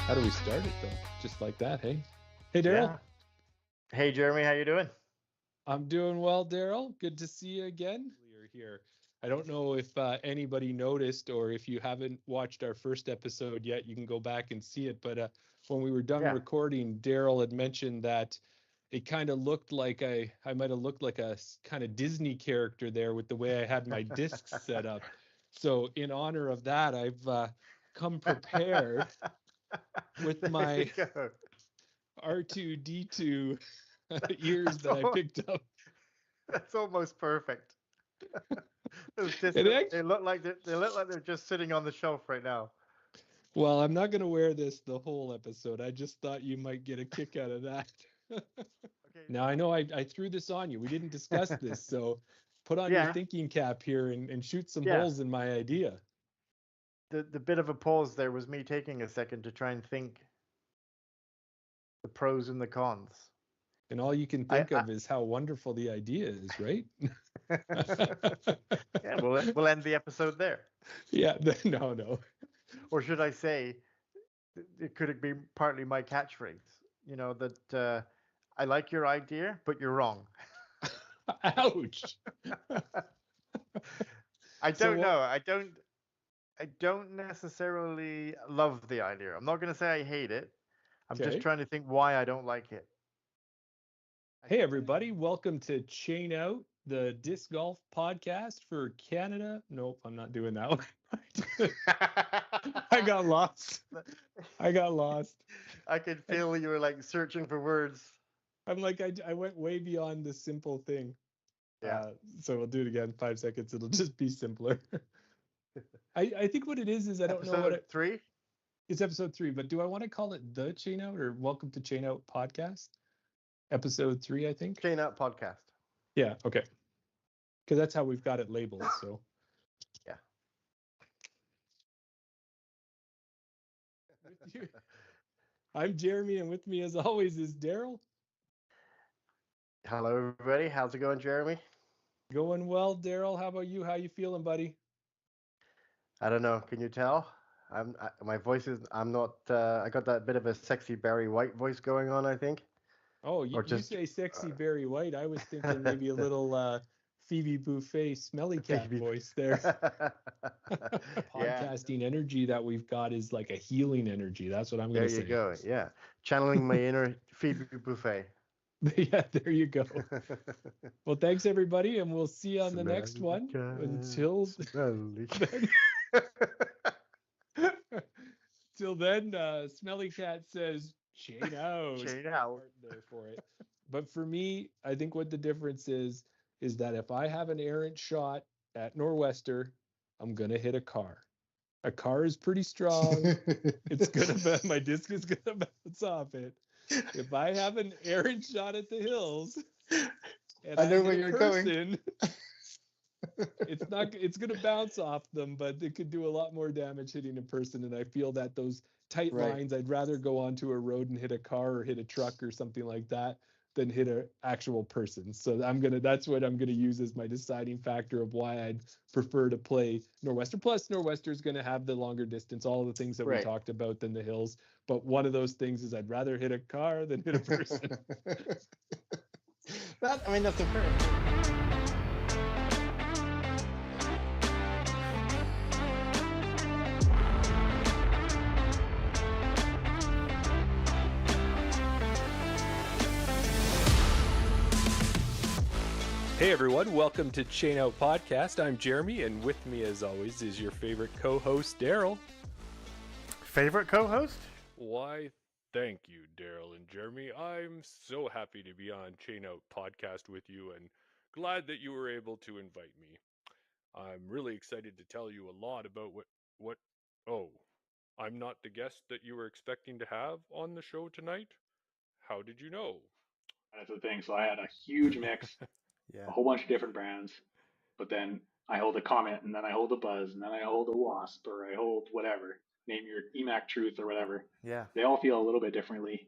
How do we start it though? Just like that, hey? Hey, Darryl. Yeah. Hey, Jeremy, how you doing? I'm doing well, Darryl. Good to see you again. You're here. I don't know if anybody noticed or if you haven't watched our first episode yet, you can go back and see it. But when we were done Yeah. recording, Darryl had mentioned that it kind of looked like I might have looked like a kind of Disney character there with the way I had my discs set up. So in honor of that, I've come prepared with There you my go. R2D2 ears That's that I all, picked up. that's almost perfect. Those discs, And they actually, look like they're just sitting on the shelf right now. well, I'm not going to wear this the whole episode. I just thought you might get a kick out of that. Okay. Now, I know I threw this on you. We didn't discuss this. So put on your Yeah, thinking cap here and shoot some yeah. holes in my idea. The bit of a pause there was me taking a second to try and think the pros and the cons. And all you can I, think of is how wonderful the idea is, right? yeah, we'll end the episode there. Yeah, no, no. Or should I say, it could be partly my catchphrase? That I like your idea, but you're wrong. Ouch. I So don't know. what? I don't necessarily love the idea. I'm not going to say I hate it. I'm just Okay. trying to think why I don't like it. I Hey, think that everybody. Welcome to Chain Out, the disc golf podcast for Canada. Nope, I'm not doing that one. I got lost. I got lost. I could I, feel you were like searching for words. I'm like, I went way beyond the simple thing. Yeah. So we'll do it again. 5 seconds. It'll just be simpler. I think what it is I don't know what Episode 3? it's episode 3, but do I want to call it the Chain Out or Welcome to Chain Out podcast? Episode 3, I think. Chain Out Podcast. Yeah. Okay. Because that's how we've got it labeled. So. Yeah. With you. I'm Jeremy, and with me, as always, is Darryl. Hello, everybody. How's it going, Jeremy? Going well, Darryl. How about you? How you feeling, buddy? I don't know. Can you tell? My voice is. I'm not. I got that bit of a sexy Barry White voice going on, I think. Oh, you, Or you just say sexy Barry White. I was thinking maybe a little Phoebe Buffet smelly cat Phoebe. voice there. Yeah. Podcasting energy that we've got is like a healing energy. That's what I'm going There to you say. go. Yeah. Channeling my inner Phoebe Buffet. Yeah, there you go. Well, thanks, everybody, and we'll see you on the Smelly next one. cat, Until smelly then, till then, Smelly Cat says, chain out. Chain out. Part there for it. But for me, I think what the difference is that if I have an errant shot at Nor'Wester, I'm going to hit a car. A car is pretty strong. My disc is going to bounce off it. If I have an errant shot at the hills and I know hit where a you're person, going. it's going to bounce off them, but it could do a lot more damage hitting a person. And I feel that those tight Right. lines, I'd rather go onto a road and hit a car or hit a truck or something like that than hit an actual person. So that's what I'm gonna use as my deciding factor of why I'd prefer to play Nor'Wester. Plus, Nor'Wester is gonna have the longer distance, all of the things that we Right. talked about than the hills. But one of those things is I'd rather hit a car than hit a person. That's a fair. Hey everyone, welcome to Chain Out Podcast. I'm Jeremy, and with me as always is your favorite co-host, Darryl. Favorite co-host? Why, thank you, Darryl and Jeremy. I'm so happy to be on Chain Out Podcast with you and glad that you were able to invite me. I'm really excited to tell you a lot about oh, I'm not the guest that you were expecting to have on the show tonight? How did you know? That's the thing. So I had a huge mix, a Yeah. whole bunch of different brands, but then I hold a Comet, and then I hold a Buzz, and then I hold a Wasp, or I hold whatever. Name your EMAC Truth or whatever. Yeah. They all feel a little bit differently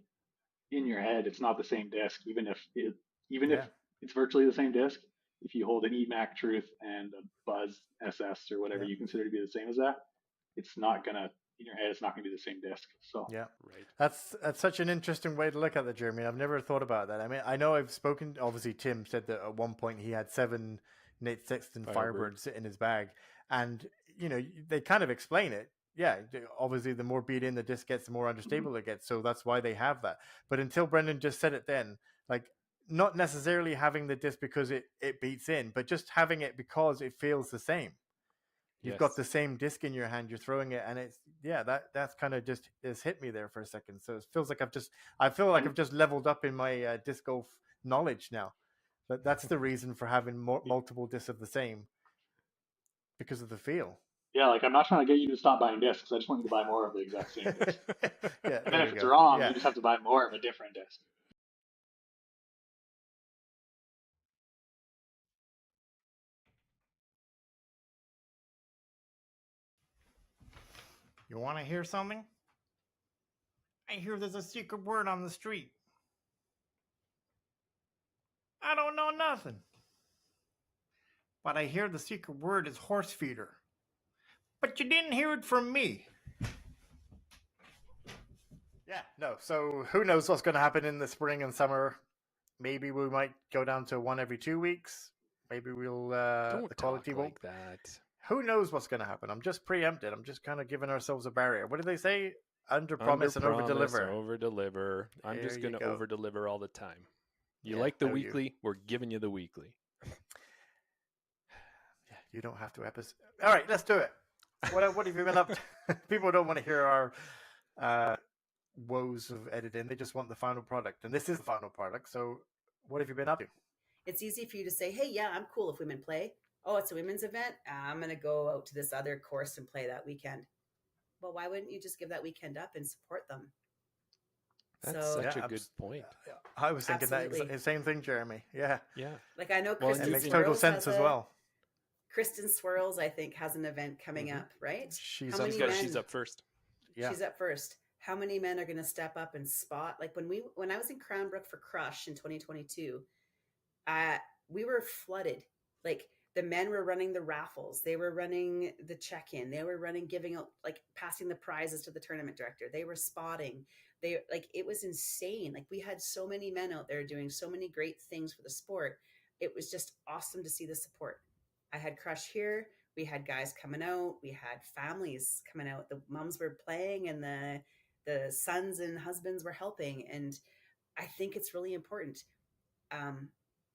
in your head. It's not the same disc, even if Yeah. it's virtually the same disc. If you hold an EMAC Truth and a Buzz SS or whatever Yeah. you consider to be the same as that, it's not gonna in your head, it's not going to be the same disc. So Yeah. Right. That's such an interesting way to look at it, Jeremy. I've never thought about that. I mean, I know I've spoken. Obviously, Tim said that at one point he had 7 Nate Sexton Firebirds in his bag, and they kind of explain it. Yeah, obviously, the more beat in the disc gets, the more understable it gets. So that's why they have that. But until Brendan just said it, then like not necessarily having the disc because it beats in, but just having it because it feels the same. You've got the same disc in your hand, you're throwing it, and it's that's kind of just has hit me there for a second. So it feels like I've just leveled up in my disc golf knowledge now. That's the reason for having multiple discs of the same, because of the feel. Yeah, like I'm not trying to get you to stop buying discs. I just want you to buy more of the exact same disc. Yeah, and then if it's wrong, you just have to buy more of a different disc. You want to hear something? I hear there's a secret word on the street. I don't know nothing. But I hear the secret word is horse feeder. But you didn't hear it from me. Yeah, no. So who knows what's going to happen in the spring and summer? Maybe we might go down to 1 every 2 weeks. Maybe we'll Don't the quality talk won't. like that. Who knows what's going to happen? I'm just preempted. I'm just kind of giving ourselves a barrier. What do they say? Under promise and over deliver. Over deliver. I'm There just you going to go. over deliver all the time. You Yeah, like the no, you. weekly? We're giving you the weekly. Yeah, you don't have to episode. All right, let's do it. What have you been up to? People don't want to hear our woes of editing. They just want the final product. And this is the final product. So what have you been up to? It's easy for you to say, hey, yeah, I'm cool if women play. Oh, it's a women's event. I'm going to go out to this other course and play that weekend. Well, why wouldn't you just give that weekend up and support them? That's So, such a good point. I was thinking Absolutely. that same thing, Jeremy. Yeah. Yeah. like I know Well, Kristen It makes Swirls total sense has as well. Kristen Swirls, I think, has an event coming up, right? She's How up many first. men- She's up first. Yeah. She's up first. How many men are going to step up and spot? Like when I was in Cranbrook for Crush in 2022, we were flooded. Like the men were running the raffles, they were running the check-in, they were running, giving out, like passing the prizes to the tournament director, they were spotting. It was insane. Like we had so many men out there doing so many great things for the sport. It was just awesome to see the support. I had Crush here. We had guys coming out. We had families coming out. The moms were playing and the sons and husbands were helping. And I think it's really important.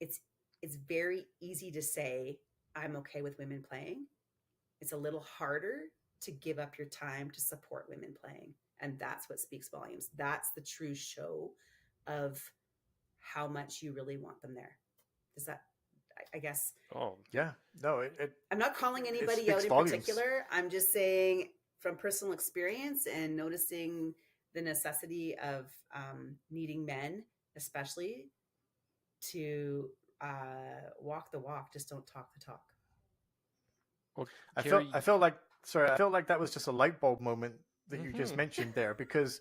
It's very easy to say, I'm okay with women playing. It's a little harder to give up your time to support women playing. And that's what speaks volumes. That's the true show of how much you really want them there. Does that, I guess. Oh, Yeah. No, I'm not calling anybody speaks out in volumes. particular. I'm just saying from personal experience and noticing the necessity of needing men, especially, to walk the walk. Just don't talk the talk. well, I Carrie, felt like that was just a light bulb moment that you just mentioned there, because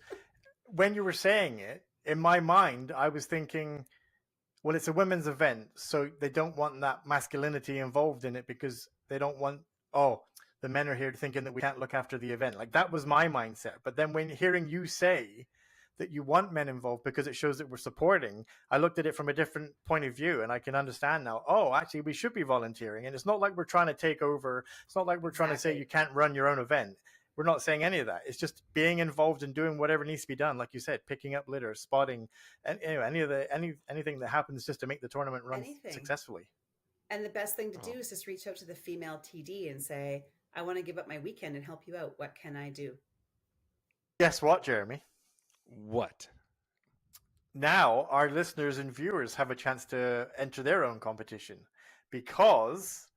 when you were saying it, in my mind, I was thinking, well, it's a women's event, so they don't want that masculinity involved in it because they don't want, the men are here thinking that we can't look after the event. Like that was my mindset. But then when hearing you say that you want men involved because it shows that we're supporting, I looked at it from a different point of view, and I can understand now, actually we should be volunteering. And it's not like we're trying to take over. It's not like we're trying to say you can't run your own event. We're not saying any of that. It's just being involved and doing whatever needs to be done. Like you said, picking up litter, spotting, and anything that happens just to make the tournament run successfully. And the best thing to do is just reach out to the female TD and say, I want to give up my weekend and help you out. What can I do? Guess what, Jeremy? what? Now our listeners and viewers have a chance to enter their own competition because,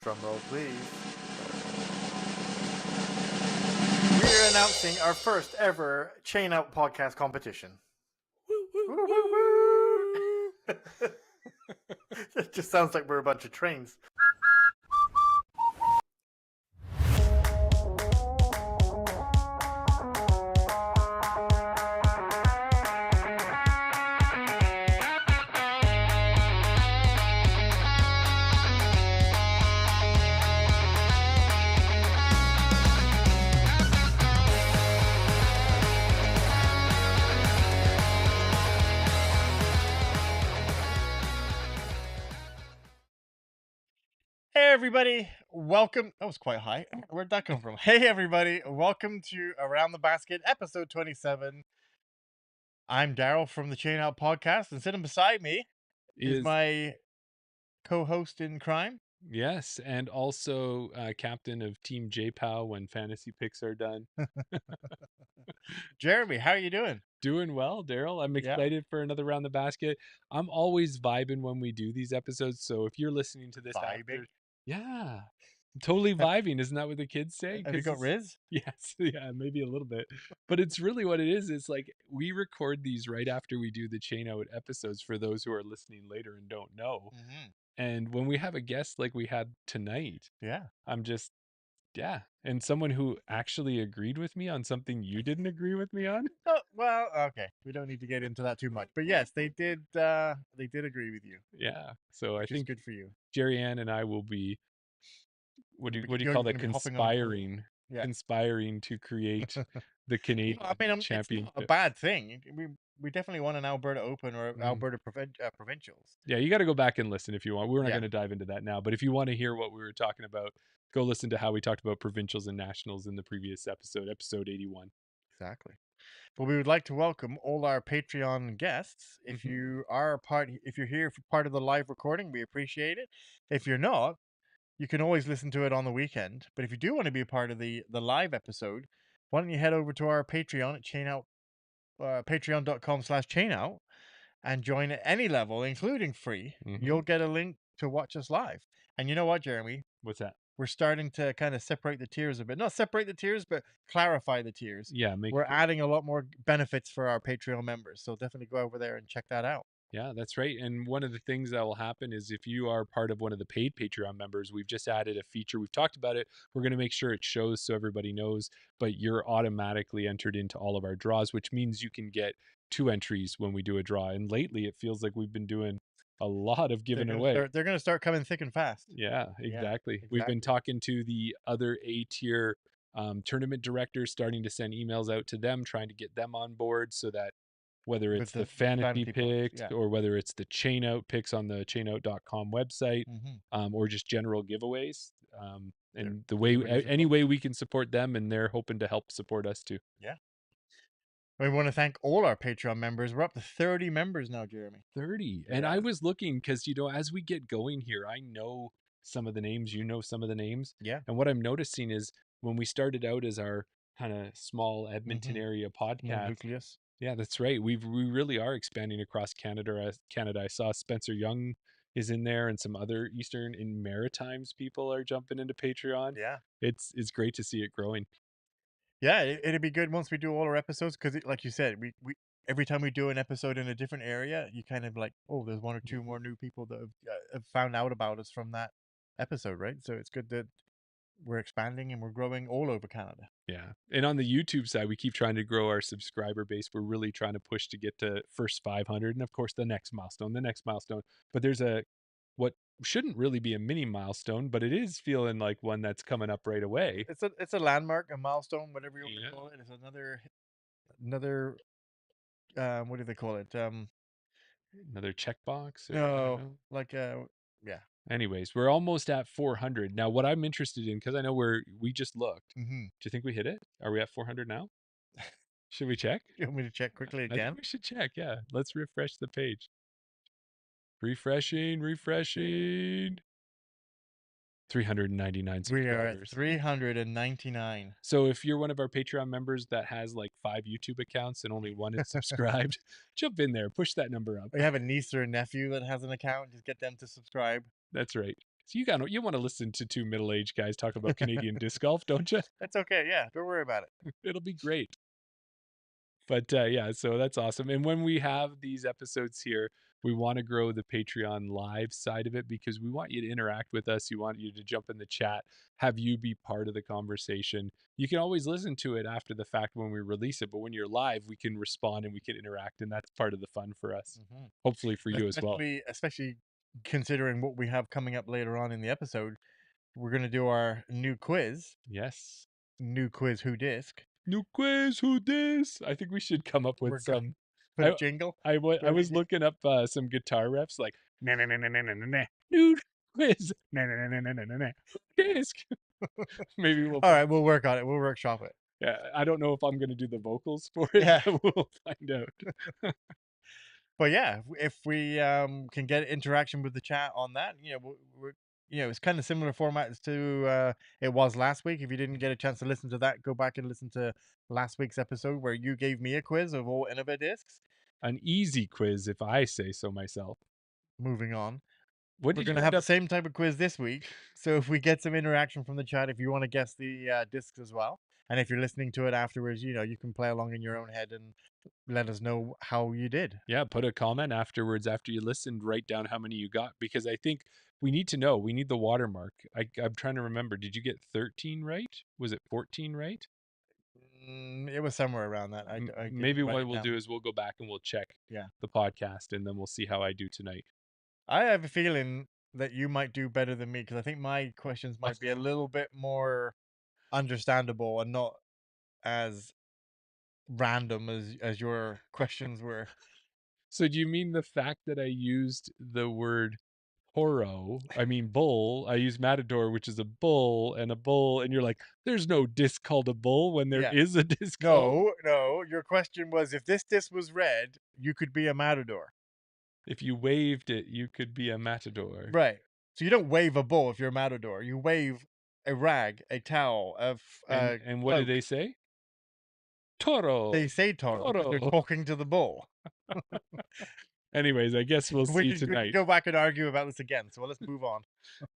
drum roll please, we're announcing our first ever Chain Out podcast competition. Woo, woo, woo. It just sounds like we're a bunch of trains. Hey everybody, welcome. That was quite high. Where'd that come from? Hey everybody, welcome to Around the Basket, episode 27. I'm Darryl from the Chain Out podcast, and sitting beside me is Is my co-host in crime, yes, and also captain of Team JPOW when fantasy picks are done. Jeremy. How are you doing? Doing well, Darryl. I'm Yeah, excited for another round the basket. I'm always vibing when we do these episodes. So if you're listening to this vibing. after, yeah, totally vibing. Isn't that what the kids say? Have you got Riz? Yes, yeah, maybe a little bit, but it's really what it is. It's like we record these right after we do the chain out episodes for those who are listening later and don't know. Mm-hmm. And when we have a guest like we had tonight, Yeah. I'm just yeah, and someone who actually agreed with me on something you didn't agree with me on. Oh well, okay. We don't need to get into that too much, but yes, they did. They did agree with you, Yeah, so I which is think good for you. Jerry Ann and I will be what do you You're call that? going to be hopping on. Yeah. Conspiring to create the Canadian I mean, it's not a championship. bad thing. We definitely want an Alberta Open or Alberta Provincials. Yeah, you got to go back and listen if you want. We're not Yeah. going to dive into that now, but if you want to hear what we were talking about, go listen to how we talked about provincials and nationals in the previous episode, episode 81. Exactly. But we would like to welcome all our Patreon guests. If you are if you're here for part of the live recording, we appreciate it. If you're not, you can always listen to it on the weekend. But if you do want to be a part of the live episode, why don't you head over to our Patreon at chainout, patreon.com/chainout, and join at any level, including free. You'll get a link to watch us live. And you know what, Jeremy? What's that? We're starting to kind of separate the tiers a bit. Not separate the tiers, but clarify the tiers. Yeah, we're adding a lot more benefits for our Patreon members. So definitely go over there and check that out. Yeah, that's right. And one of the things that will happen is if you are part of one of the paid Patreon members, we've just added a feature. We've talked about it. We're going to make sure it shows so everybody knows, but you're automatically entered into all of our draws, which means you can get 2 entries when we do a draw. And lately it feels like we've been doing a lot of giving away. They're going to start coming thick and fast. Yeah, exactly. Yeah, We've been talking to the other A tier tournament directors, starting to send emails out to them, trying to get them on board so that whether it's the fantasy picks or whether it's the chain out picks on the chainout.com website or just general giveaways. And the way, any way we can support them, and they're hoping to help support us too. Yeah. We want to thank all our Patreon members. We're up to 30 members now, Jeremy. 30. And I was looking because, you know, as we get going here, I know some of the names, you know, some of the names. Yeah. And what I'm noticing is when we started out as our kind of small Edmonton area podcast. Nucleus. Yeah, that's right. We really are expanding across Canada. I saw Spencer Young is in there, and some other Eastern and Maritimes people are jumping into Patreon. Yeah, it's great to see it growing. Yeah, it'd be good once we do all our episodes because, like you said, we every time we do an episode in a different area, you kind of like, oh, there's 1 or 2 more new people that have found out about us from that episode, right? So it's good that we're expanding and we're growing all over Canada. Yeah. And on the YouTube side, we keep trying to grow our subscriber base. We're really trying to push to get to first 500 and of course the next milestone. But there's what shouldn't really be a mini milestone, but it is feeling like one that's coming up right away. It's a landmark, a milestone, whatever you want to call it. It's another what do they call it? Another checkbox? No, like yeah. Anyways, we're almost at 400. Now, what I'm interested in, because I know we just looked. Do you think we hit it? Are we at 400 now? Should we check? You want me to check quickly again? I think we should check, yeah. Let's refresh the page. Refreshing. 399 subscribers. We are at 399. So if you're one of our Patreon members that has like 5 YouTube accounts and only 1 is subscribed, jump in there, push that number up. We have a niece or a nephew that has an account, just get them to subscribe. That's right. So you want to listen to 2 middle-aged guys talk about Canadian disc golf, don't you? That's okay. Yeah, don't worry about it. It'll be great. But yeah, so that's awesome. And when we have these episodes here, we want to grow the Patreon live side of it because we want you to interact with us. We want you to jump in the chat, have you be part of the conversation. You can always listen to it after the fact when we release it, but when you're live, we can respond and we can interact, and that's part of the fun for us. Hopefully for you as well. Especially considering what we have coming up later on in the episode. We're going to do our new quiz. Yes. New quiz, who disc? New quiz, who dis? I think we should come up with some put a jingle. I was looking up some guitar riffs like dude. quiz. Disc. Maybe we'll. All right, we'll work on it. We'll workshop it. Yeah, I don't know if I'm gonna do the vocals for it, Yeah. but we'll find out. But yeah, if we can get interaction with the chat on that, it's kind of similar formats to it was last week. If you didn't get a chance to listen to that, go back and listen to last week's episode where you gave me a quiz of all Innova discs. An easy quiz, if I say so myself. Moving on. What We're did going you to end have the up? same type of quiz this week. So if we get some interaction from the chat, if you want to guess the discs as well, and if you're listening to it afterwards, you can play along in your own head and let us know how you did. Yeah, put a comment afterwards after you listened. Write down how many you got because I think we need to know. We need the watermark. I'm trying to remember. Did you get 13 right? Was it 14 right? It was somewhere around that. I Maybe didn't write what it we'll down. do is we'll go back and we'll check Yeah. the podcast and then we'll see how I do tonight. I have a feeling that you might do better than me because I think my questions might be a little bit more understandable and not as random as your questions were. So do you mean the fact that I used the word bull? I used matador, which is a bull, and you're like, there's no disc called a bull when there Yeah. is a disc called. No. Your question was if this disc was red, you could be a matador. If you waved it, you could be a matador. Right. So you don't wave a bull if you're a matador. You wave a rag, a towel, And what did cloak. they say? Toro. They say toro because they're Toro. talking to the bull. Anyways, I guess we'll see We could tonight. go back and argue about this again. So let's move on.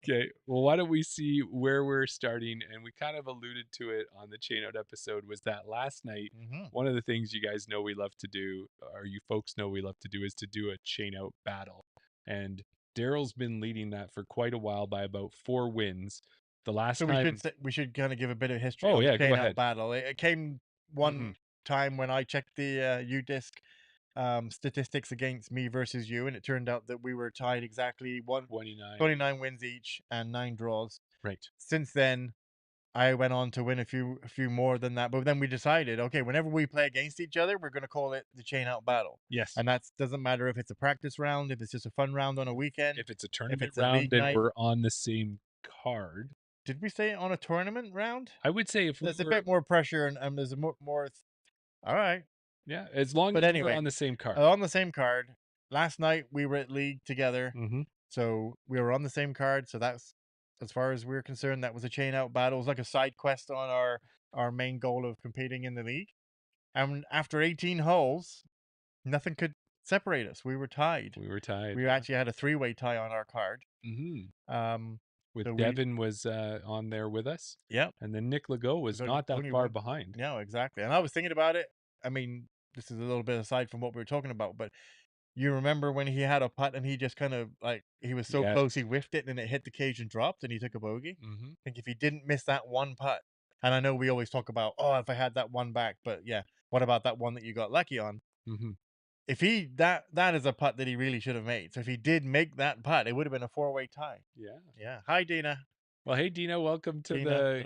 Okay. Well, why don't we see where we're starting? And we kind of alluded to it on the Chain Out episode was that last night, one of the things you guys know we love to do, or you folks know we love to do, is to do a Chain Out battle. And Darryl's been leading that for quite a while by about 4 wins. The last So time. we should kind of give a bit of history. Oh, on yeah, the go Chain Out ahead. battle. It came one time when I checked the UDisc statistics against me versus you, and it turned out that we were tied exactly 29 wins each and 9 draws. Right. Since then, I went on to win a few more than that. But then we decided, okay, whenever we play against each other, we're going to call it the Chain Out battle. Yes. And that doesn't matter if it's a practice round, if it's just a fun round on a weekend, if it's a tournament it's a round league and night. we're on the same card. Did we say on a tournament round? I would say if there's a bit more pressure and there's more. All right. Yeah, as long as we're on the same card. On the same card. Last night we were at league together, so we were on the same card. So that's, as far as we're concerned, that was a Chain Out battle. It was like a side quest on our main goal of competing in the league. And after 18 holes, nothing could separate us. We were tied. We actually had a 3-way tie on our card. Devin was on there with us. Yep. And then Nick Legault was not that far behind. No, exactly. And I was thinking about it. I mean, this is a little bit aside from what we were talking about, but you remember when he had a putt and he just kind of he was so close, he whiffed it and it hit the cage and dropped and he took a bogey? I think if he didn't miss that one putt, and I know we always talk about, if I had that one back, but yeah, what about that one that you got lucky on? If that is a putt that he really should have made. So if he did make that putt, it would have been a 4-way tie. Yeah. Hi, Dina. Well, hey, Dina, welcome to Dina.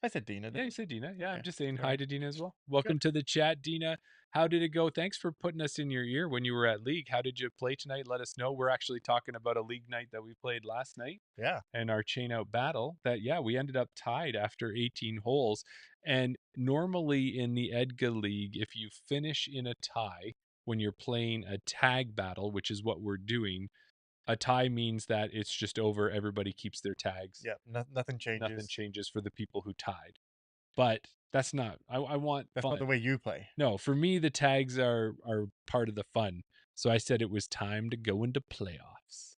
I said Dina. Yeah, you said Dina. Yeah, I'm just saying hi to Dina as well. Welcome to the chat, Dina. How did it go? Thanks for putting us in your ear when you were at league. How did you play tonight? Let us know. We're actually talking about a league night that we played last night. Yeah. And our Chain Out battle that, we ended up tied after 18 holes. And normally in the Edga League, if you finish in a tie when you're playing a tag battle, which is what we're doing, a tie means that it's just over. Everybody keeps their tags. Yeah, nothing changes. Nothing changes for the people who tied. But that's not. I want. That's fun. not the way you play. No, for me, the tags are part of the fun. So I said it was time to go into playoffs.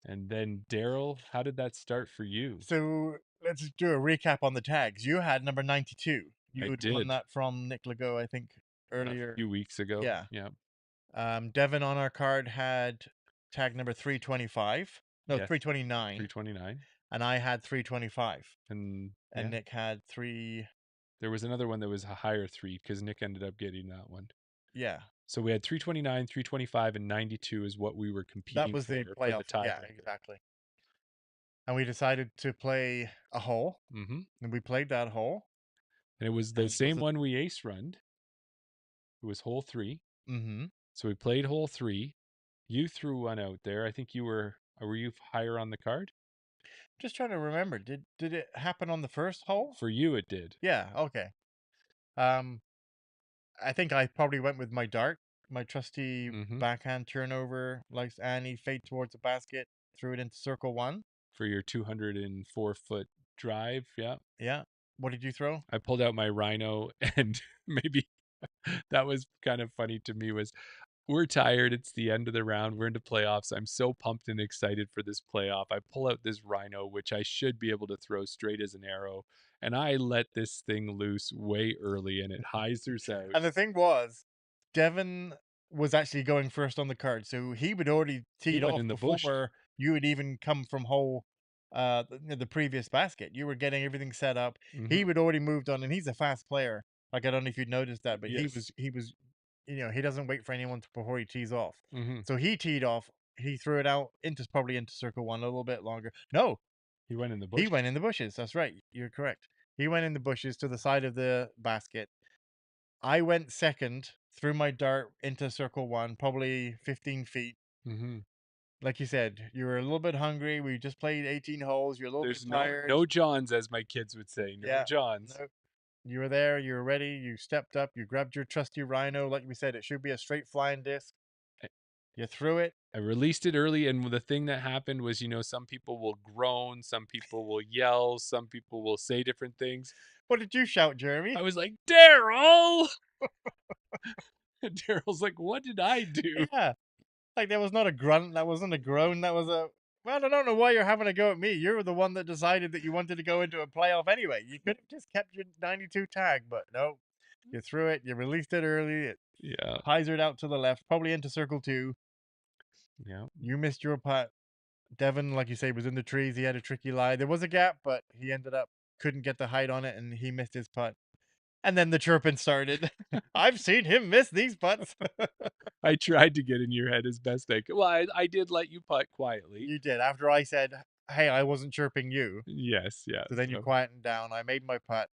And then Darryl, how did that start for you? So let's do a recap on the tags. You had number 92. You had won that from Nick Legault, I think, earlier. A few weeks ago. Yeah. Yeah. Devin on our card had tag number 325. No, 329. 329. And I had 325. And Nick had 3. There was another one that was a higher 3 because Nick ended up getting that one. Yeah. So we had 329, 325, and 92 is what we were competing for. That was the playoff. Yeah, exactly. And we decided to play a hole. And we played that hole. And it was the same one we ace run. It was hole 3. So we played hole 3. You threw one out there. I think you were Or were you higher on the card? Just trying to remember. Did it happen on the first hole? For you, it did. Yeah. Okay. Um, I think I probably went with my dart, my trusty backhand turnover, likes Annie, fade towards the basket, threw it into circle one. For your 204-foot drive, yeah. Yeah. What did you throw? I pulled out my Rhino, and maybe that was kind of funny to me was we're tired. It's the end of the round. We're into playoffs. I'm so pumped and excited for this playoff. I pull out this Rhino, which I should be able to throw straight as an arrow, and I let this thing loose way early, and it hyzers out. And the thing was, Devin was actually going first on the card, so he would already teed off in the before bush. you had even come from hole the previous basket. You were getting everything set up. He would already moved on, and he's a fast player. Like, I don't know if you'd noticed that, but Yes. he was, he doesn't wait for anyone before he tees off. Mm-hmm. So he teed off. He threw it out probably into circle one a little bit longer. No, He went in the bush. he went in the bushes. That's right. You're correct. He went in the bushes to the side of the basket. I went second, threw my dart into circle one, probably 15 feet. Mm-hmm. Like you said, you were a little bit hungry. We just played 18 holes. You're a little There's bit tired. no Johns, as my kids would say. No Yeah, Johns. no. You were there. You were ready. You stepped up. You grabbed your trusty Rhino. Like we said, it should be a straight flying disc. You threw it. I released it early, and the thing that happened was, some people will groan, some people will yell, some people will say different things. What did you shout, Jeremy? I was like, Darryl! And Darryl's like, what did I do? Yeah. Like, there was not a grunt. That wasn't a groan. That was a, well, I don't know why you're having a go at me. You're the one that decided that you wanted to go into a playoff anyway. You could have just kept your 92 tag, but no. You threw it. You released it early. It hyzered out to the left, probably into circle two. Yeah. You missed your putt. Devin, like you say, was in the trees. He had a tricky lie. There was a gap, but he ended up couldn't get the height on it, and he missed his putt. And then the chirping started. I've seen him miss these putts. I tried to get in your head as best I could. Well, I did let you putt quietly. You did. After I said, hey, I wasn't chirping you. Yes, yeah. So then you quietened down. I made my putt.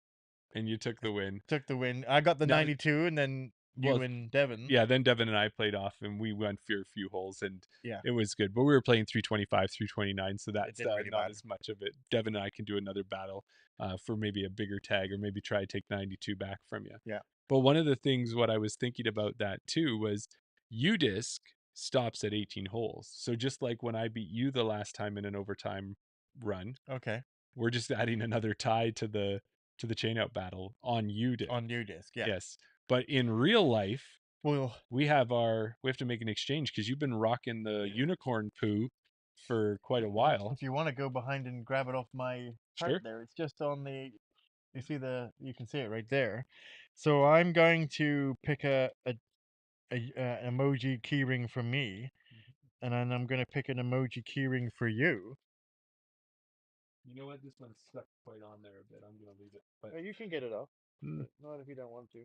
And you took the win. I got the 92, and then you and Devin. Yeah, then Devin and I played off, and we went for a few holes, and it was good. But we were playing 325, 329, so that's really not as much of it. Devin and I can do another battle for maybe a bigger tag, or maybe try to take 92 back from you. Yeah. But one of the things, what I was thinking about that too, was UDisc stops at 18 holes. So just like when I beat you the last time in an overtime run, okay, we're just adding another tie to the chain out battle on UDisc. On UDisc, yeah. Yes. But in real life, well, we have to make an exchange, because you've been rocking the unicorn poo for quite a while. If you want to go behind and grab it off my cart there, it's just on the, you can see it right there. So I'm going to pick a emoji keyring from me, and then I'm going to pick an emoji keyring for you. You know what? This one's stuck quite on there a bit. I'm going to leave it. But you can get it off. But not if you don't want to.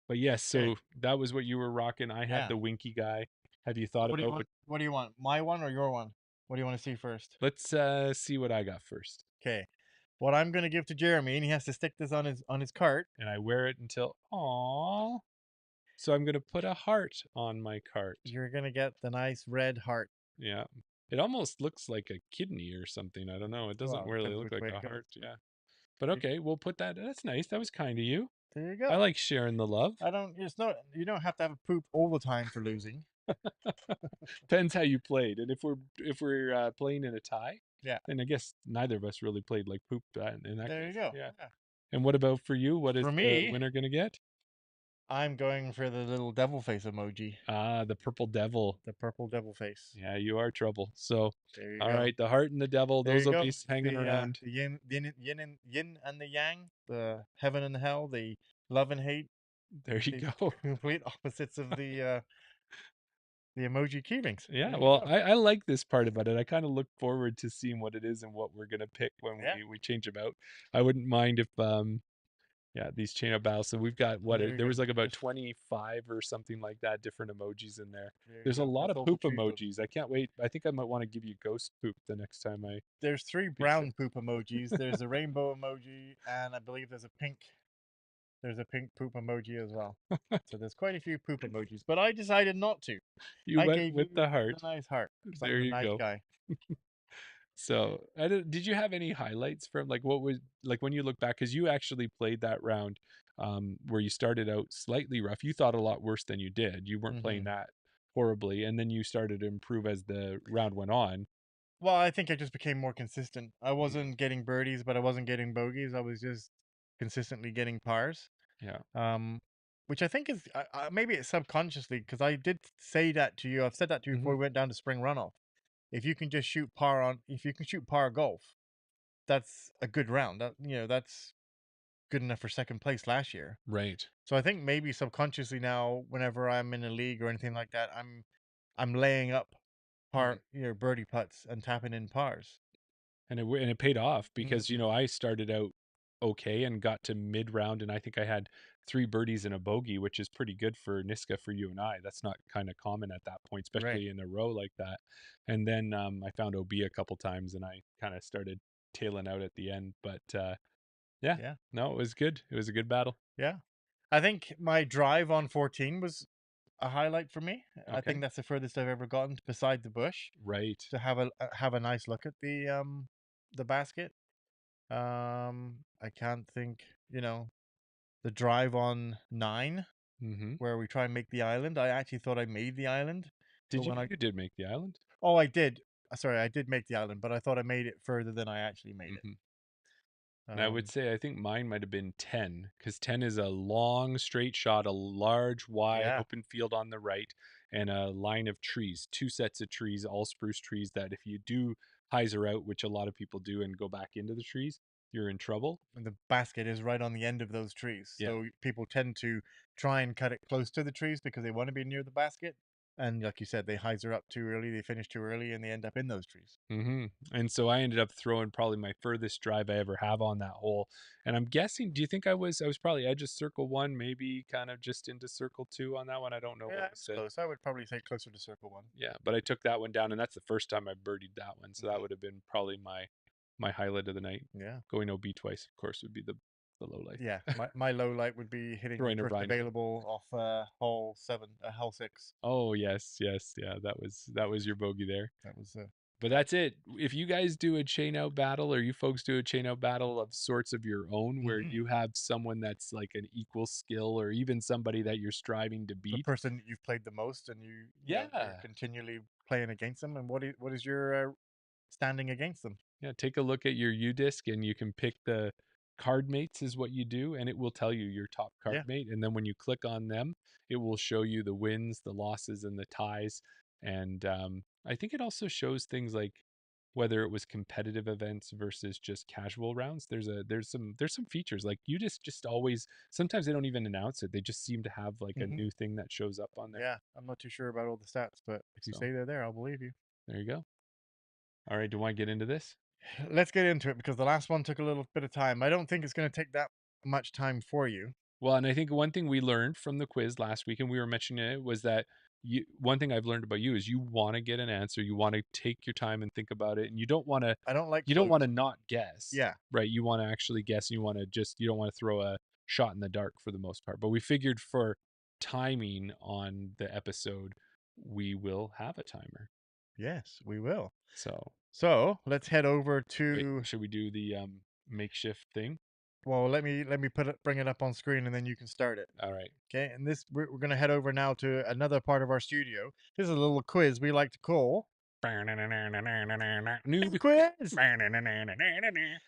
But yes, so that was what you were rocking. I had the winky guy. Have you thought about what do you want? My one or your one? What do you want to see first? Let's see what I got first. Okay. What I'm going to give to Jeremy, and he has to stick this on his cart. And I wear it until, aww. So I'm going to put a heart on my cart. You're going to get the nice red heart. Yeah. It almost looks like a kidney or something. I don't know. It doesn't really look like a heart. Yeah. But okay, we'll put that. That's nice. That was kind of you. There you go. I like sharing the love. You don't have to have a poop all the time for losing. Depends how you played. And if we're playing in a tie, then I guess neither of us really played like poop in that there case. You go. Yeah. And what about for you? What is the winner going to get? I'm going for the little devil face emoji. Ah, the purple devil. The purple devil face. Yeah, you are trouble. So, there you all go. right, the heart and the devil, those will be hanging around. The yin and the yang, the heaven and the hell, the love and hate. There you go. Complete opposites of the emoji keyrings. Yeah, well, I like this part about it. I kind of look forward to seeing what it is and what we're gonna pick when we change them out. I wouldn't mind if these chain up battles. So we've got there was like about 25 or something like that different emojis in there. There's a lot of poop emojis. I can't wait. I think I might want to give you ghost poop the next time I. There's 3 brown poop emojis. There's a rainbow emoji, and I believe there's a pink there's a pink poop emoji as well. So there's quite a few poop emojis, but I decided not to. You I went gave with you the heart. the nice heart because There I'm a you nice go. guy. So, did you have any highlights from like what was like when you look back? Because you actually played that round where you started out slightly rough. You thought a lot worse than you did. You weren't playing Hmm. that horribly, and then you started to improve as the round went on. Well, I think I just became more consistent. I wasn't getting birdies, but I wasn't getting bogeys. I was just consistently getting pars. Yeah. Which I think is maybe it's subconsciously because I did say that to you. I've said that to you Hmm. before we went down to spring runoff. If you can just shoot par on, if you can shoot par golf, that's a good round. That's good enough for second place last year. Right. So I think maybe subconsciously now, whenever I'm in a league or anything like that, I'm laying up Mhm. birdie putts and tapping in pars. And it paid off because Mhm. I started out okay and got to mid round, and I think I had 3 birdies and a bogey, which is pretty good for Niska for you and I. That's not kind of common at that point, Right. especially in a row like that. And then I found OB a couple times, and I kind of started tailing out at the end. But yeah, Yeah. no, it was good. It was a good battle. Yeah. I think my drive on 14 was a highlight for me. I Okay, think that's the furthest I've ever gotten beside the bush right. to have a nice look at the basket. I can't think, the drive on 9 Hmm. where we try and make the island. I actually thought I made the island, but Did you? when I You did make the island. I did. Sorry, I did make the island, but I thought I made it further than I actually made it. Hmm. And I would Um, say I think mine might have been 10 because 10 is a long straight shot, a large, wide yeah, open field on the right, and a line of trees, 2 sets of trees, all spruce trees that if you do hyzer out, which a lot of people do, and go back into the trees, you're in trouble. and the basket is right on the end of those trees, Yeah. so people tend to try and cut it close to the trees because they want to be near the basket. And like you said, they hyzer up too early, they finish too early, and they end up in those trees. And so I ended up throwing probably my furthest drive I ever have on that hole. And I'm guessing, do you think I was probably edge of circle one, maybe kind of just into circle two on that one? I don't know Yeah, what we it's said. close. I would probably say closer to circle one. Yeah, but I took that one down, and that's the first time I birdied that one. So that Yeah, would have been probably my highlight of the night. yeah, Going OB twice, of course, would be the low light. yeah. My low light would be hitting Throwing a first vine. available off hole 7, hole 6. Oh yes, yes, yeah. That was your bogey there. That was But that's it. If you guys do a chain out battle, or you folks do a chain out battle of sorts of your own, where mhm. you have someone that's like an equal skill, or even somebody that you're striving to The beat, person that you've played the most, and you're yeah, continually playing against them. And what is your standing against them? yeah, take a look at your UDisc and you can pick the card mates is what you do, and it will tell you your top card Yeah. mate. And then when you click on them, it will show you the wins, the losses, and the ties. And I think it also shows things like whether it was competitive events versus just casual rounds. There's some features like just always, sometimes they don't even announce it. They just seem to have like a Hmm. new thing that shows up on there. Yeah, I'm not too sure about all the stats, but if you So say they're there, I'll believe you. there you go. All right, do you want to get into this? Let's get into it because the last one took a little bit of time. I don't think it's going to take that much time for you. Well, and I think one thing we learned from the quiz last week, and we were mentioning it, was that one thing I've learned about you is you want to get an answer. You want to take your time and think about it, and you don't want to I don't like you don't want float. to not guess, Yeah. right? You want to actually guess, and you don't want to throw a shot in the dark for the most part. But we figured for timing on the episode, we will have a timer. Yes, we will. So So let's head over wait, to. should we do the makeshift thing? Well, let me bring it up on screen, and then you can start it. All right. Okay, and we're going to head over now to another part of our studio. This is a little quiz we like to call New quiz.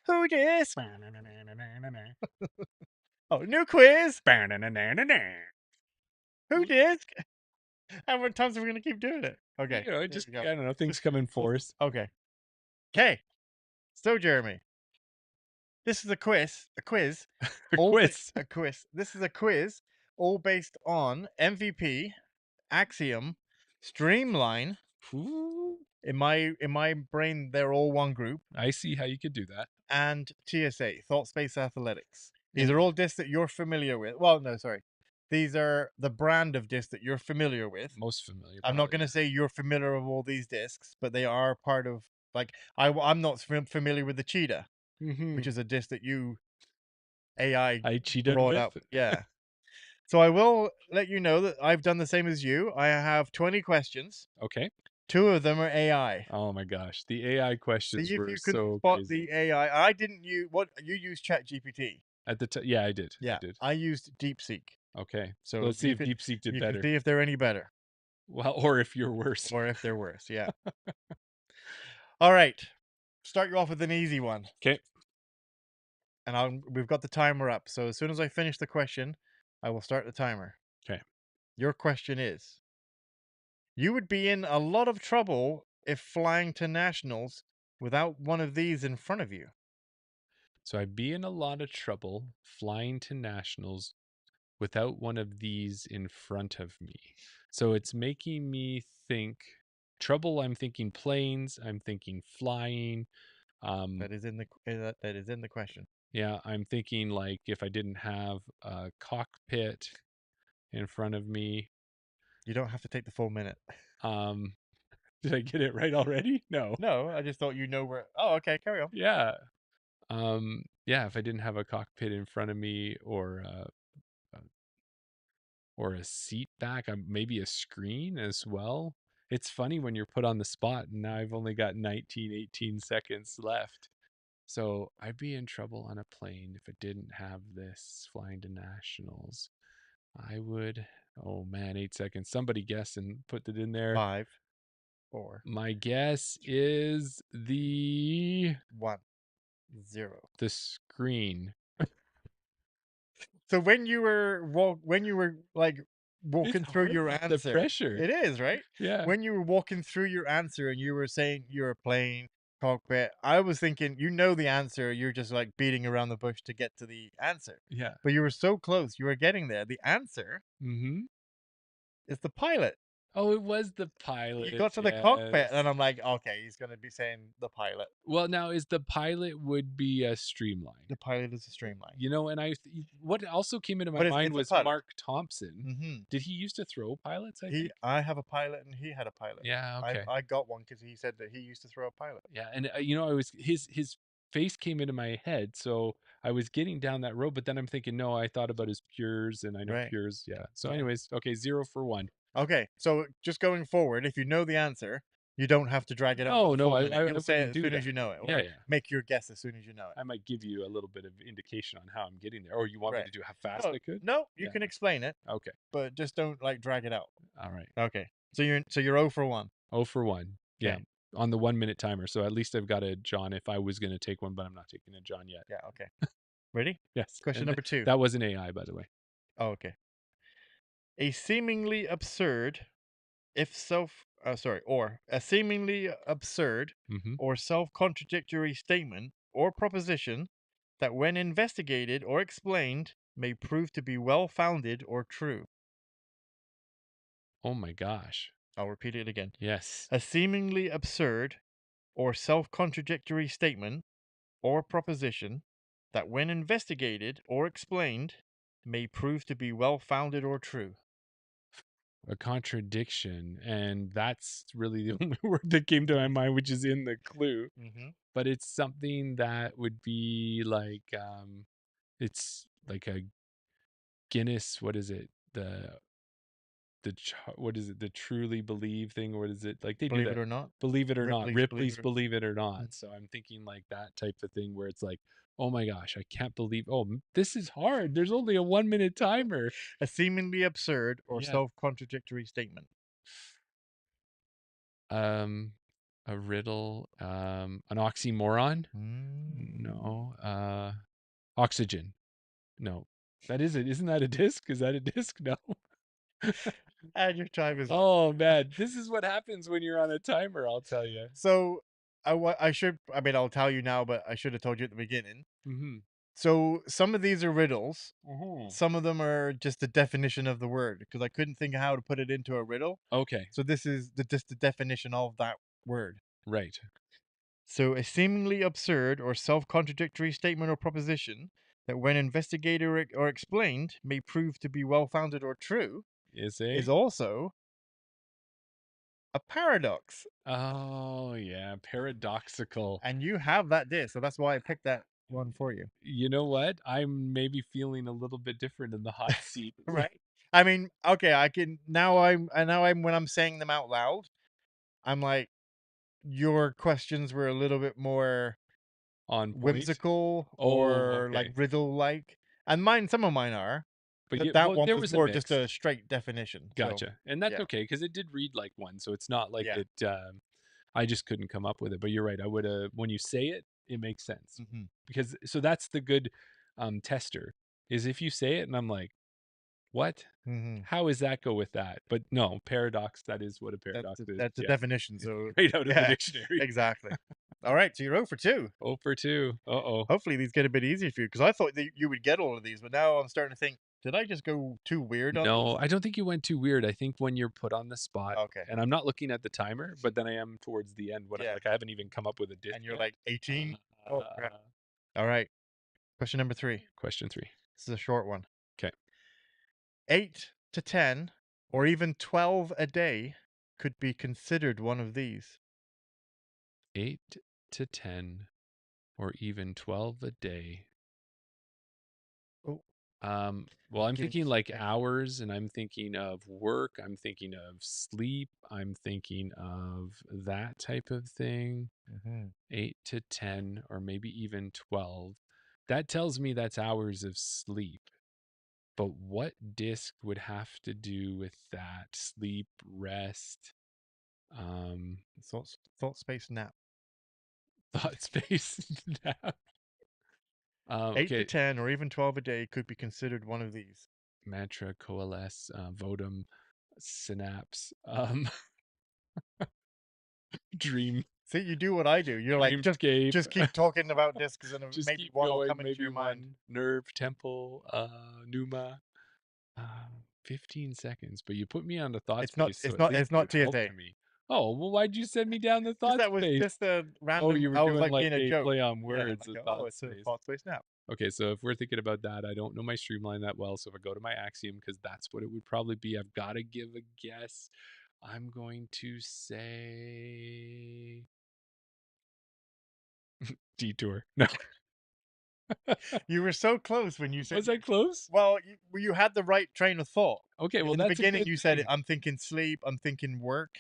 Who dis? Oh, new quiz. Who disc? How many times are we going to keep doing it? Okay, here Just we go. I don't know, things come in force. Okay. Okay. So, Jeremy, this is a quiz. A quiz. A quiz. This is a quiz, all based on MVP, Axiom, Streamline. Ooh, In my brain, they're all one group. I see how you could do that. And TSA, Thought Space Athletics. These And are all discs that you're familiar with. Well, no, sorry. These are the brand of disc that you're familiar with. most familiar. I'm not Probably, going to say you're familiar with all these discs, but they are part of, like, I'm not familiar with the Cheetah, yeah. which is a disc that you AI I cheated brought with. up. Yeah. So I will let you know that I've done the same as you. I have 20 questions. Okay. 2 of them are AI. Oh my gosh, the AI questions See if were you can so spot crazy. the AI. I didn't use what you used ChatGPT. At the yeah, I did. I Yeah, did. I used DeepSeek. Okay. So Let's see if DeepSeek did you can better. see if they're any better Well, or if you're worse. or if they're worse. Yeah. All right. Start you off with an easy one. Okay. And we've got the timer up. So as soon as I finish the question, I will start the timer. Okay. Your question is: you would be in a lot of trouble if flying to nationals without one of these in front of you. So I'd be in a lot of trouble flying to nationals without one of these in front of me. So it's making me think trouble. I'm thinking planes. I'm thinking flying. That is in the question. Yeah, I'm thinking like if I didn't have a cockpit in front of me. You don't have to take the full minute. Did I get it right already? No. No, I just thought you know where. Oh, okay, carry on. Yeah. Yeah, if I didn't have a cockpit in front of me or a seat back, maybe a screen as well. It's funny when you're put on the spot and now I've only got 19, 18 seconds left. So I'd be in trouble on a plane if it didn't have this flying to nationals. I would, oh man, 8 seconds. Somebody guess and put it in there. 5, 4, My guess is 1, 0. the screen. So when you were like It's walking through hard your with the answer, pressure. it is right. Yeah. When you were walking through your answer and you were saying you're a plane cockpit, I was thinking you know the answer. You're just like beating around the bush to get to the answer. Yeah. But you were so close. You were getting there. The answer Mm-hmm. is the pilot. Oh, it was the pilot. You got to the cockpit, and I'm like, okay, he's gonna be saying the pilot. Well, now is the pilot would be a streamline. The pilot is a streamline. You know, and what also came into my But mind it's a was pilot. Mark Thompson. Mm-hmm. Did he used to throw pilots? I think. I have a pilot, and he had a pilot. Yeah. Okay. I got one because he said that he used to throw a pilot. Yeah, and you know, I was his face came into my head, so I was getting down that road. But then I'm thinking, no, I thought about his Pures, and I know Right. Pures. Yeah. So, Yeah. anyways, okay, 0 for 1. Okay, so just going forward, if you know the answer, you don't have to drag it out. No, for I minute. You'll say it wouldn't as do soon as that. you know it. Or Yeah, yeah. make your guess as soon as you know it. I might give you a little bit of indication on how I'm getting there. Or you want me Right. to do how fast I could? No, you Yeah. can explain it, Okay. but just don't like drag it out. All right. Okay, so you're 0 for 1. 0 for 1. Yeah. Okay. On the 1 minute timer. So at least I've got a John if I was going to take one, but I'm not taking a John yet. Yeah. Okay. Ready? Yes. Question number 2. That was an AI, by the way. Oh, okay. A seemingly absurd, or a seemingly absurd Mm-hmm. or self-contradictory statement or proposition that, when investigated or explained, may prove to be well-founded or true. Oh my gosh. I'll repeat it again. Yes. A seemingly absurd or self-contradictory statement or proposition that, when investigated or explained, may prove to be well-founded or true. A contradiction. And that's really the only word that came to my mind, which is in the clue. Mm-hmm. But it's something that would be like, it's like a Guinness, what is it? What is it? The truly believe thing? What is it? Like they do Believe it that. or not. Believe it or not. Ripley's Believe It or- Believe It or Not. Mhm. So I'm thinking like that type of thing where it's like, oh my gosh, I can't believe. Oh, this is hard. There's only a 1 minute timer. A seemingly absurd or Yeah. self-contradictory statement. A riddle. An oxymoron. Mm. No. Oxygen. No. That is it. Isn't that a disc? Is that a disc? No. And your time is. Oh man, this is what happens when you're on a timer. I'll tell you. So I'll tell you now, but I should have told you at the beginning. Mm-hmm. So some of these are riddles. Mm-hmm. Some of them are just the definition of the word, because I couldn't think of how to put it into a riddle. Okay. So this is just the definition of that word. Right. So a seemingly absurd or self-contradictory statement or proposition that, when investigated or explained, may prove to be well-founded or true, is also a paradox. Oh yeah, paradoxical. And you have that disc, so that's why I picked that one for you. You know what? I'm maybe feeling a little bit different in the hot seat. Right. I mean, okay, I can now. I'm when I'm saying them out loud, I'm like, your questions were a little bit more On point. whimsical Oh, or like okay. riddle-like, and mine, some of mine are. But But yeah, that well, one there was was a more just mix. a straight definition. So Gotcha. And that's yeah, okay because it did read like one, so it's not like yeah. it. I just couldn't come up with it. But you're right. I would have. When you say it, it makes sense hmm because so that's the good tester is if you say it and I'm like, what? hmm How does that go with that? But no, paradox. That is what a That's paradox the, is. that's the Yeah, definition. So right out of the yeah, dictionary. exactly. All right, so you're 0 for 2. Oh for 2. Uh-oh. Hopefully these get a bit easier for you because I thought that you would get all of these, but now I'm starting to think, did I just go too weird on No, these? I don't think you went too weird. I think when you're put on the spot, Okay, and I'm not looking at the timer, but then I am towards the end when I'm yeah, like, I haven't even come up with a disc and you're yet. like 18. Oh crap! Uh, All right, question number 3. question 3. This is a short one. Okay. 8 to 10, or even 12 a day, could be considered one of these. 8 to 10, or even 12 a day. Oh, Well, I'm give thinking like yeah. hours, and I'm thinking of work. I'm thinking of sleep. I'm thinking of that type of thing. Mhm. 8 to 10, or maybe even 12. That tells me that's hours of sleep. But what disc would have to do with that? Sleep, rest, um, Thought space nap. thought space nap. 8 to Okay. 10, or even 12 a day, could be considered one of these. Mantra, coalesce, votum, synapse, dream, See, you do what I do. You're like, dreamscape. just keep talking about discs, and Just maybe keep one will going. come into Maybe your mind. one nerve, temple, pneuma. 15 seconds, but you put me on the thought It's not. space, so It's at not. least It's it not would help TSA. to me. Oh, well, why'd you send me down the Because thought that was space? just a Oh, random. you were I was doing like like being a a joke. play on Yeah, words, like a oh, thought it's a space. thought space nap. Okay, so if we're thinking about that, I don't know my streamline that well. So if I go to my axiom, because that's what it would probably be, I've got to give a guess. I'm going to say detour. No, You were so close when you said. was I close? Well, you had the right train of thought. Okay, well In the that's a beginning, good you said, thing. "I'm thinking sleep. I'm thinking work."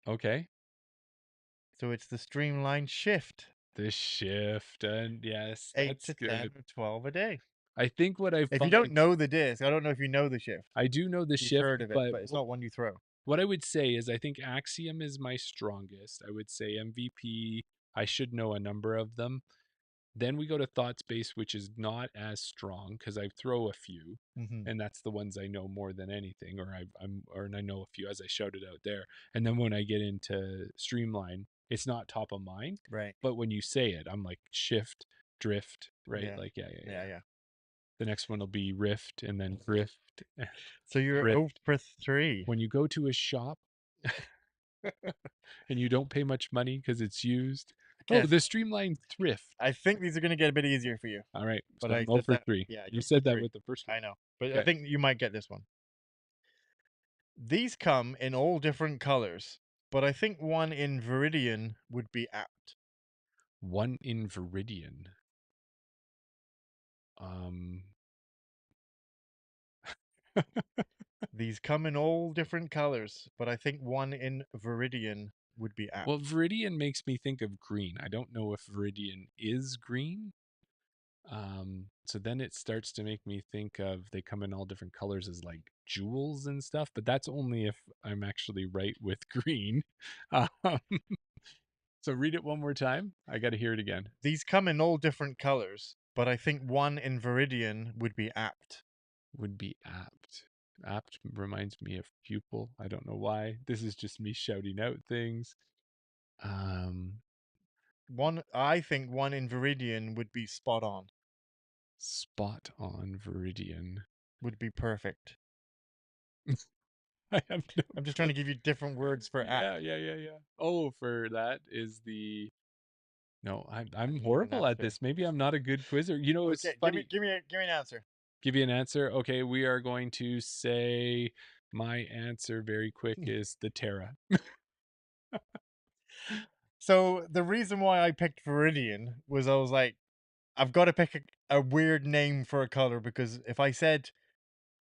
Okay, So it's the streamlined shift. the shift, and yes, 8 that's to 10 good. or 12 a day. I think what I If you don't find, know the disc, I don't know if you know the shift. I do know the You've shift, heard of it, but but it's not one you throw. what I would say is I think axiom is my strongest. I would say MVP. I should know a number of them. Then we go to thought space, which is not as strong because I throw a few, hmm and that's the ones I know more than anything, or I know a few as I shouted out there. And then when I get into streamline, it's not top of mind, Right. but when you say it, I'm like shift, drift, right? Yeah. Like yeah, yeah, Yeah. yeah. Yeah. The next one will be rift, and then drift, So you're thrift. 0 for 3. When you go to a shop and you don't pay much money because it's used. Oh, Yes. the streamlined thrift. I think these are going to get a bit easier for you. All right, But so I'm I 0 said for that. 3. Yeah, You you're said for that 3. with the first one. I know. But I Okay. think you might get this one. These come in all different colors, but I think one in Viridian would be apt. One in Viridian. Um, These come in all different colors, but I think one in Viridian would be apt. well, Viridian makes me think of green. I don't know if Viridian is green. So then it starts to make me think of they come in all different colors as like jewels and stuff, but that's only if I'm actually right with green. Um, so read it one more time. I got to hear it again. These come in all different colors, but I think one in Viridian would be apt. Would be apt. Apt reminds me of pupil. I don't know why. This is just me shouting out things. I think one in Viridian would be spot on. Spot on Viridian. Would be perfect. I have no. I'm just trying to give you different words for apt. Yeah. Oh, for that is the. No, I'm Need an horrible at answer. this. Maybe I'm not a good quizzer. You know, it's Okay, funny. give me an answer. Give you an answer. Okay, we are going to say my answer very quick is the Terra. So the reason why I picked Viridian was I was like, I've got to pick a weird name for a color, because if I said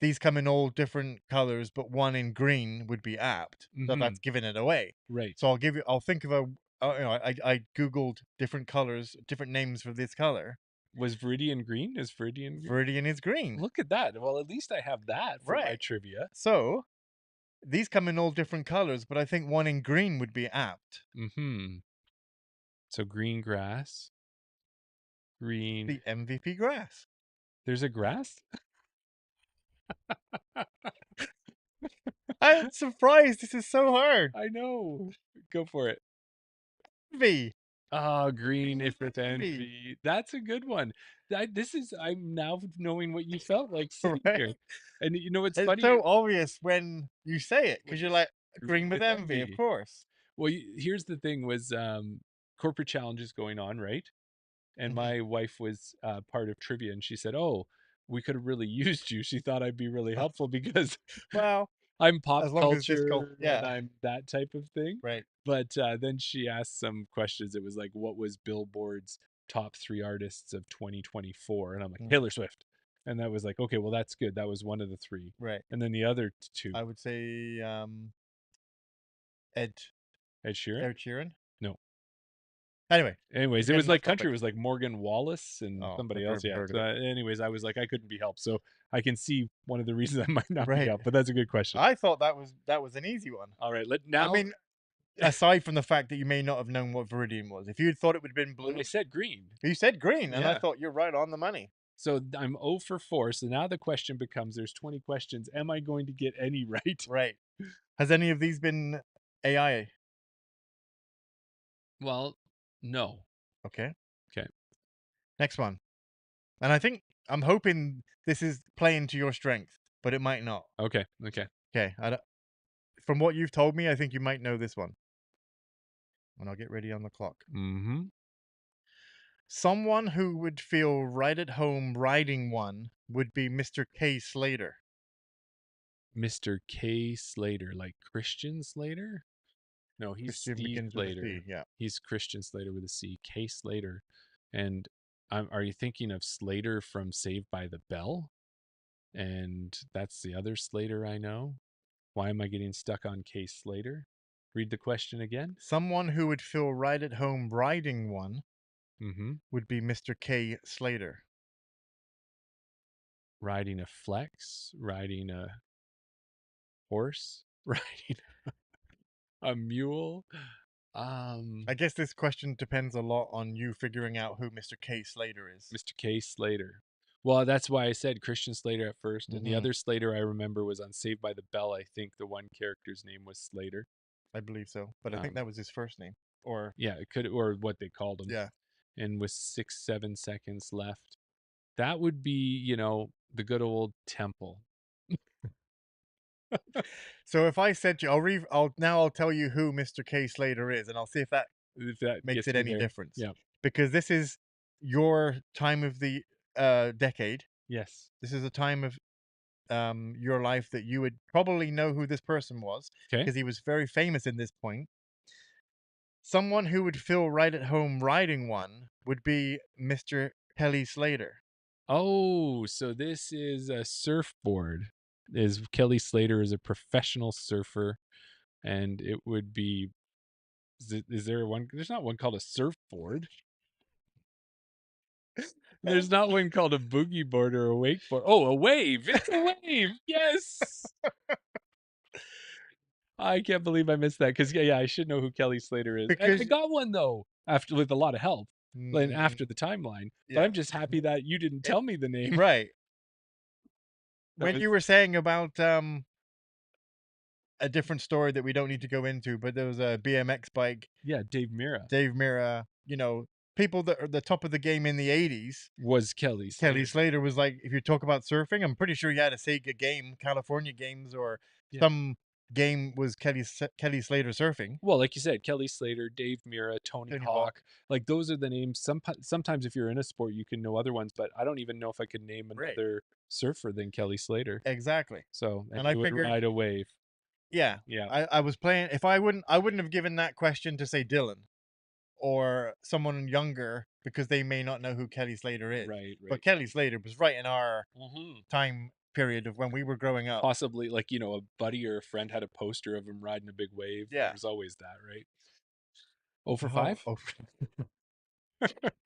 these come in all different colors, but one in green would be apt. So that's giving it away. Right. So I'll think of I Googled different colors, different names for this color. Was Viridian green? Is Viridian green? Viridian is green. Look at that. Well, at least I have that for my Right. trivia. So these come in all different colors, but I think one in green would be apt. So green grass. Green. The MVP grass. There's a grass? I'm surprised. This is so hard. I know. Go for it. V. Oh, green if with Envy. envy. That's a good one. I'm now knowing what you felt like sitting Right? here. And you know what's It's funny? so obvious when you say it, When because you you're like, green green with with envy, of envy. course. Well, here's the thing was corporate challenges going on, right? And my wife was part of trivia, and she said, "Oh, we could have really used you." She thought I'd be really helpful because Well, I'm pop as long as this culture and yeah, I'm that type of thing. right. But then she asked some questions. It was like, what was Billboard's top 3 artists of 2024? And I'm like, Taylor Swift. And that was like, okay, well, that's good. That was one of the 3. Right. And then the other 2. I would say Ed Sheeran? Ed Sheeran. No. we're Anyways, it getting was like off topic. country. It was like Morgan Wallace and Oh, somebody I've else. Yeah. heard of So, it. anyways, I was like, I couldn't be helped. So I can see one of the reasons I might not be Right. helped. But that's a good question. I thought that was an easy one. All right. I mean, aside from the fact that you may not have known what Viridian was, if you had thought it would have been blue, I said green. you said green, and I Yeah. thought you're right on the money. So I'm 0 for 4. So now the question becomes: there's 20 questions. Am I going to get any right? Right. Has any of these been AI? Well, no. Okay. Okay. Next one. And I think I'm hoping this is playing to your strength, but it might not. Okay. Okay. Okay. From what you've told me, I think you might know this one. And I'll get ready on the clock. Mm-hmm. Someone who would feel right at home riding one would be Mr. K. Slater. Mr. K. Slater, like Christian Slater? No, he's Christian Steve begins with a Slater. C, yeah. He's Christian Slater with a C. K. Slater. And are you thinking of Slater from Saved by the Bell? And that's the other Slater I know. Why am I getting stuck on K. Slater? Read the question again. Someone who would feel right at home riding one would be Mr. K. Slater. Riding a flex, riding a horse, riding a mule. I guess this question depends a lot on you figuring out who Mr. K. Slater is. Mr. K. Slater. Well, that's why I said Christian Slater at first, and the other Slater I remember was on Saved by the Bell. I think the one character's name was Slater. I believe so, but I think that was his first name, or yeah, it could, or what they called him. Yeah. And with 6-7 seconds left, that would be, the good old Temple. So if I said to you, I'll tell you who Mr. K. Slater is, and I'll see if that makes it any difference. Yeah. Because this is your time of the decade. Yes. This is a time of your life that you would probably know who this person was, because he was very famous in this point. Someone who would feel right at home riding one would be Mr. Kelly Slater. Oh, so this is a surfboard. Kelly Slater is a professional surfer, and it would be. Is there one? There's not one called a surfboard. There's not one called a boogie board or a wakeboard. Oh, a wave! It's a wave. Yes. I can't believe I missed that because yeah, I should know who Kelly Slater is. Because I got one though with a lot of help, after the timeline. But I'm just happy that you didn't tell me the name. Right. When you were saying about a different story that we don't need to go into, but there was a BMX bike. Yeah, Dave Mira. People that are the top of the game in the 80s was Kelly Slater. Kelly Slater was like, if you talk about surfing, I'm pretty sure he had a Sega game, California Games, or some game was Kelly Slater surfing. Well, like you said, Kelly Slater, Dave Mira, Tony Hawk. Like those are the names. Sometimes if you're in a sport, you can know other ones, but I don't even know if I could name another surfer than Kelly Slater. Exactly. So and I figured ride a wave. Yeah. I was playing. If I wouldn't have given that question to say Dylan or someone younger because they may not know who Kelly Slater is. Right. But Kelly Slater was right in our Mm-hmm. time period of when we were growing up. Possibly, like, a buddy or a friend had a poster of him riding a big wave. Yeah. There's always that, right? 0 for Oh, 5? oh.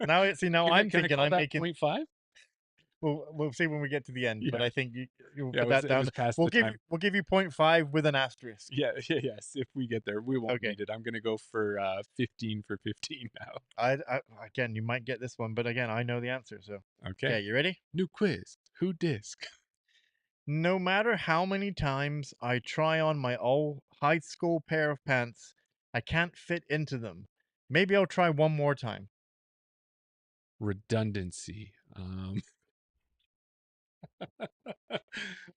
Now I'm Can I thinking call I'm that making. 0.5? We'll see when we get to the end, but Yeah. I think you'll Yeah, put that it down. was past We'll the give time. we'll give you 0.5 with an asterisk. Yeah, yes. If we get there, we won't Okay. need it. I'm gonna go for 15 for 15 now. I again, you might get this one, but again, I know the answer. So Okay. you ready? New quiz. Who disc? No matter how many times I try on my old high school pair of pants, I can't fit into them. Maybe I'll try one more time. Redundancy.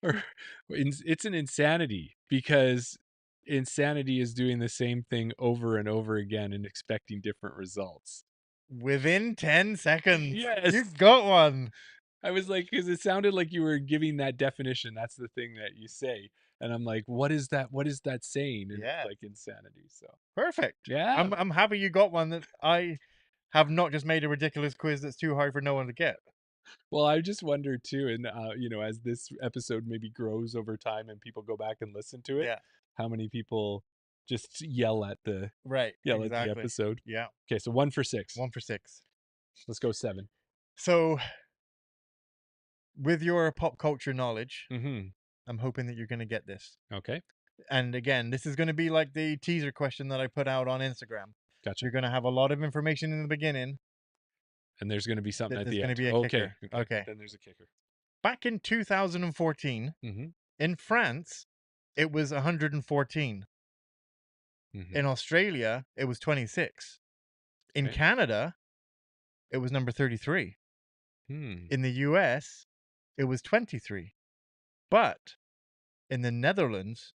Or it's an insanity, because insanity is doing the same thing over and over again and expecting different results. Within 10 seconds. Yes. You got one. I was like, because it sounded like you were giving that definition. That's the thing that you say. And I'm like, what is that? What is that saying? And Yeah. it's like insanity. So Perfect. yeah. I'm happy you got one that I have not just made a ridiculous quiz that's too hard for no one to get. Well, I just wonder too, and as this episode maybe grows over time and people go back and listen to it, Yeah. how many people just yell at the Right. at the Exactly. episode? Yeah. Okay, so 1 for 6. 1 for 6. Let's go 7. So, with your pop culture knowledge, Mm-hmm. I'm hoping that you're going to get this. Okay, And again, this is going to be like the teaser question that I put out on Instagram. gotcha. You're going to have a lot of information in the beginning. And there's going to be something at There's the going end. to be a Okay, kicker. Okay. Then there's a kicker. Back in 2014, Mm-hmm. in France, it was 114. Mm-hmm. In Australia, it was 26. In Okay. Canada, it was number 33. In the US, it was 23. But in the Netherlands,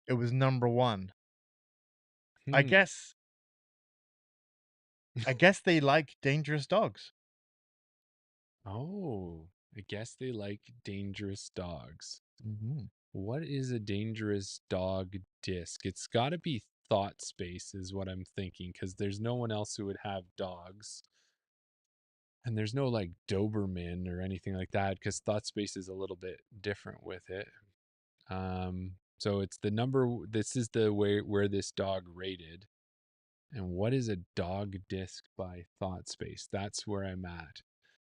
it was number 1. I guess they like dangerous dogs. Oh, I guess they like dangerous dogs. Mm-hmm. What is a dangerous dog disc? It's got to be Thought Space, is what I'm thinking, because there's no one else who would have dogs. And there's no like Doberman or anything like that, because Thought Space is a little bit different with it. So it's the number. This is the way where this dog rated. And what is a dog disc by Thought Space? That's where I'm at.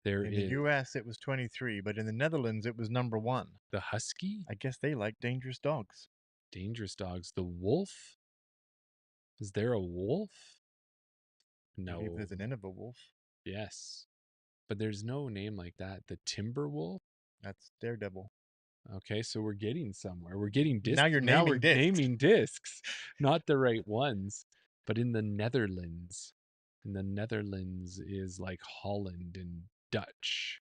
In the US, it was 23, but in the Netherlands, it was number 1. The husky. I guess they like dangerous dogs. Dangerous dogs. The wolf. Is there a wolf? I believe No. there's an N of a wolf. Yes. But there's no name like that. The timber wolf. That's Daredevil. Okay, so we're getting somewhere. We're getting discs. Now you're naming discs. Naming discs, not the right ones. But in the Netherlands, is like Holland and Dutch.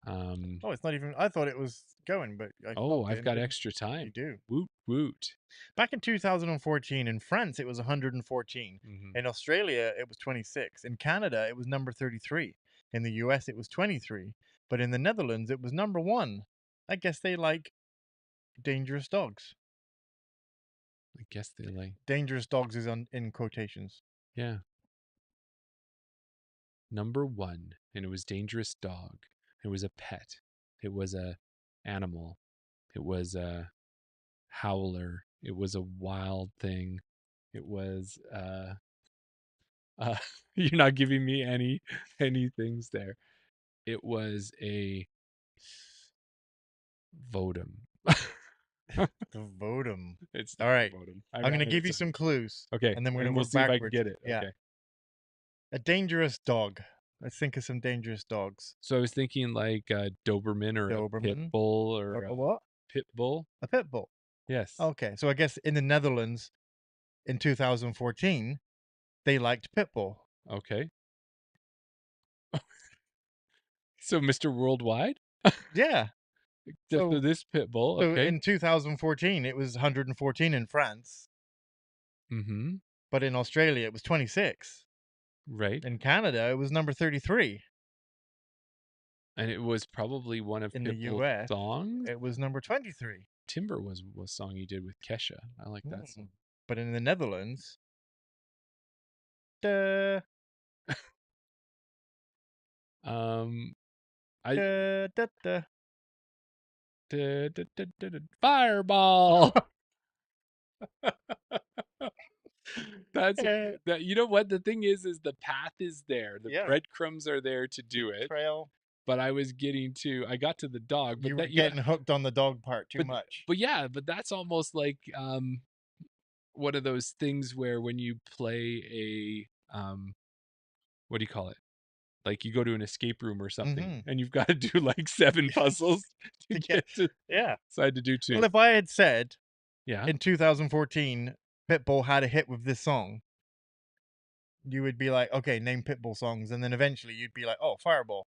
Oh, it's not even. I thought it was going, but I've got extra time. You do. Woot woot. Back in 2014, in France, it was 114. Mm-hmm. In Australia, it was 26. In Canada, it was number 33. In the US, it was 23. But in the Netherlands, it was number 1. I guess they like dangerous dogs. I guess they like dangerous dogs is in quotations. Yeah. Number 1, and it was dangerous dog. It was a pet. It was a animal. It was a howler. It was a wild thing. It was you're not giving me any things there. It was a Vodum. The Vodum. It's all right. Vodum. I'm going to give you some clues. Okay. And then we're going to we'll work see backwards. if I can get it. Yeah. Okay. A dangerous dog. Let's think of some dangerous dogs. So I was thinking like a Doberman or a pit bull or a what? Pit bull. A pit bull. Yes. Okay. So I guess in the Netherlands in 2014, they liked pit bull. Okay. So Mr. Worldwide? Yeah. So this pit bull. So Okay. in 2014, it was 114 in France. Mm-hmm. But in Australia, it was 26. Right. In Canada, it was number 33. And it was probably one of in the Pitbull's US songs. It was number 23. Timber was a song he did with Kesha. I like that song. But in the Netherlands, duh, I Da, da, da. Fireball. That's Eh, that. You know what? The thing is the path is there. The Yeah. breadcrumbs are there to do it. Trail. But I got to the dog, but You were that, you know, getting hooked on the dog part too but much. yeah, but that's almost like one of those things where when you play what do you call it? Like you go to an escape room or something Mm-hmm. and you've got to do like 7 puzzles to To get, get to yeah. decide to do 2. Well, if I had said Yeah. in 2014 Pitbull had a hit with this song, you would be like, okay, name Pitbull songs, and then eventually you'd be like, oh, Fireball.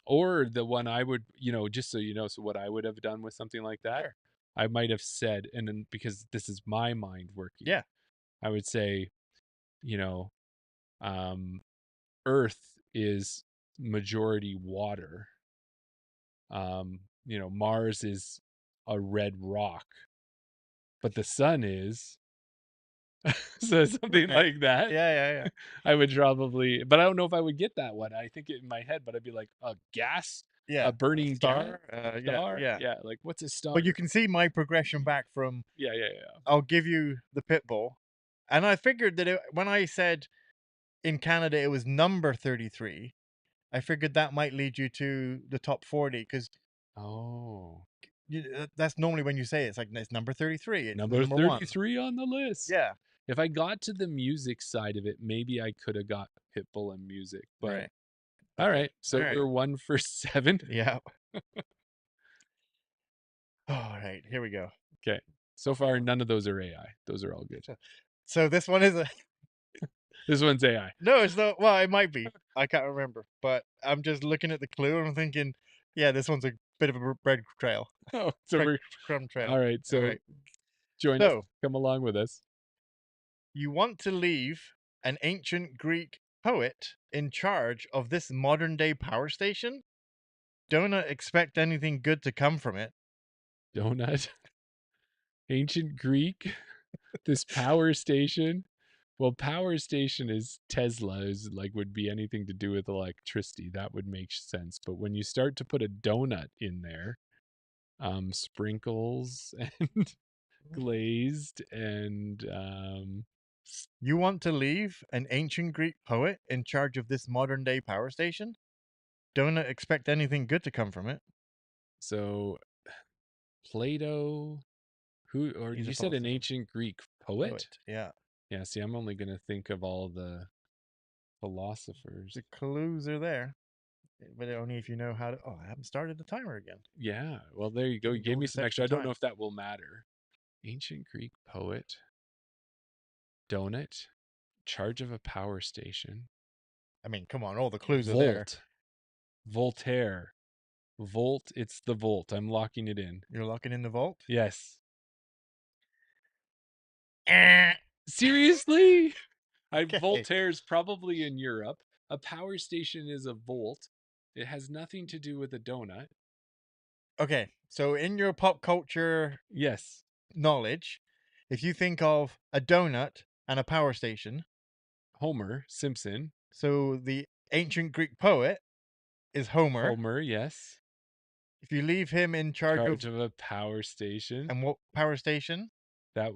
Or the one I would, just so you know, so what I would have done with something like that, Sure. I might have said, and then because this is my mind working, Yeah. I would say, you know, Earth is majority water. Mars is a red rock, but the sun is so something Right. like that. Yeah. I would probably, but I don't know if I would get that one. I think it in my head, but I'd be like a gas, Yeah. a burning Star. gas, Yeah. star. Yeah. Yeah, like what's a star? But you can see my progression back from Yeah. I'll give you the Pitbull, and I figured that when I said in Canada it was number 33, I figured that might lead you to the top 40 because Oh, that's normally when you say it's like it's number 33. It's number number one. 33 on the list. Yeah. If I got to the music side of it, maybe I could have got Pitbull and music. But Right. all right, so All right. we're 1 for 7. Yeah. All right. Here we go. Okay. So far, none of those are AI. Those are all good. So this one is a This one's AI. no. It's not. Well, it might be. I can't remember. But I'm just looking at the clue and I'm thinking, yeah, this one's a bit of a bread trail. Oh, so Bread we're crumb trail. all right. So All right. join us. So Come along with us. you want to leave an ancient Greek poet in charge of this modern day power station? Don't expect anything good to come from it. Donut. Ancient Greek. This power station. Well, power station is Tesla, is like would be anything to do with electricity. That would make sense. But when you start to put a donut in there, sprinkles and glazed and You want to leave an ancient Greek poet in charge of this modern day power station? Don't expect anything good to come from it. so Plato, who, or He's a you said an philosopher. ancient Greek poet? Yeah. Yeah, see, I'm only going to think of all the philosophers. The clues are there, but only if you know how to. Oh, I haven't started the timer again. Yeah, well, there you go. You Give gave all me this some extra. extra I don't know time. if that will matter. Ancient Greek poet, donut, charge of a power station, I mean, come on, all the clues are there. Voltaire, Volt. It's the Volt. I'm locking it in. You're locking in the vault? Yes. Seriously? Okay. Voltaire's probably in Europe. A power station is a volt. It has nothing to do with a donut. Okay, so in your pop culture Yes. knowledge, if you think of a donut and a power station, Homer Simpson. so the ancient Greek poet is Homer. Homer, yes. If you leave him in charge of a power station. and what power station? That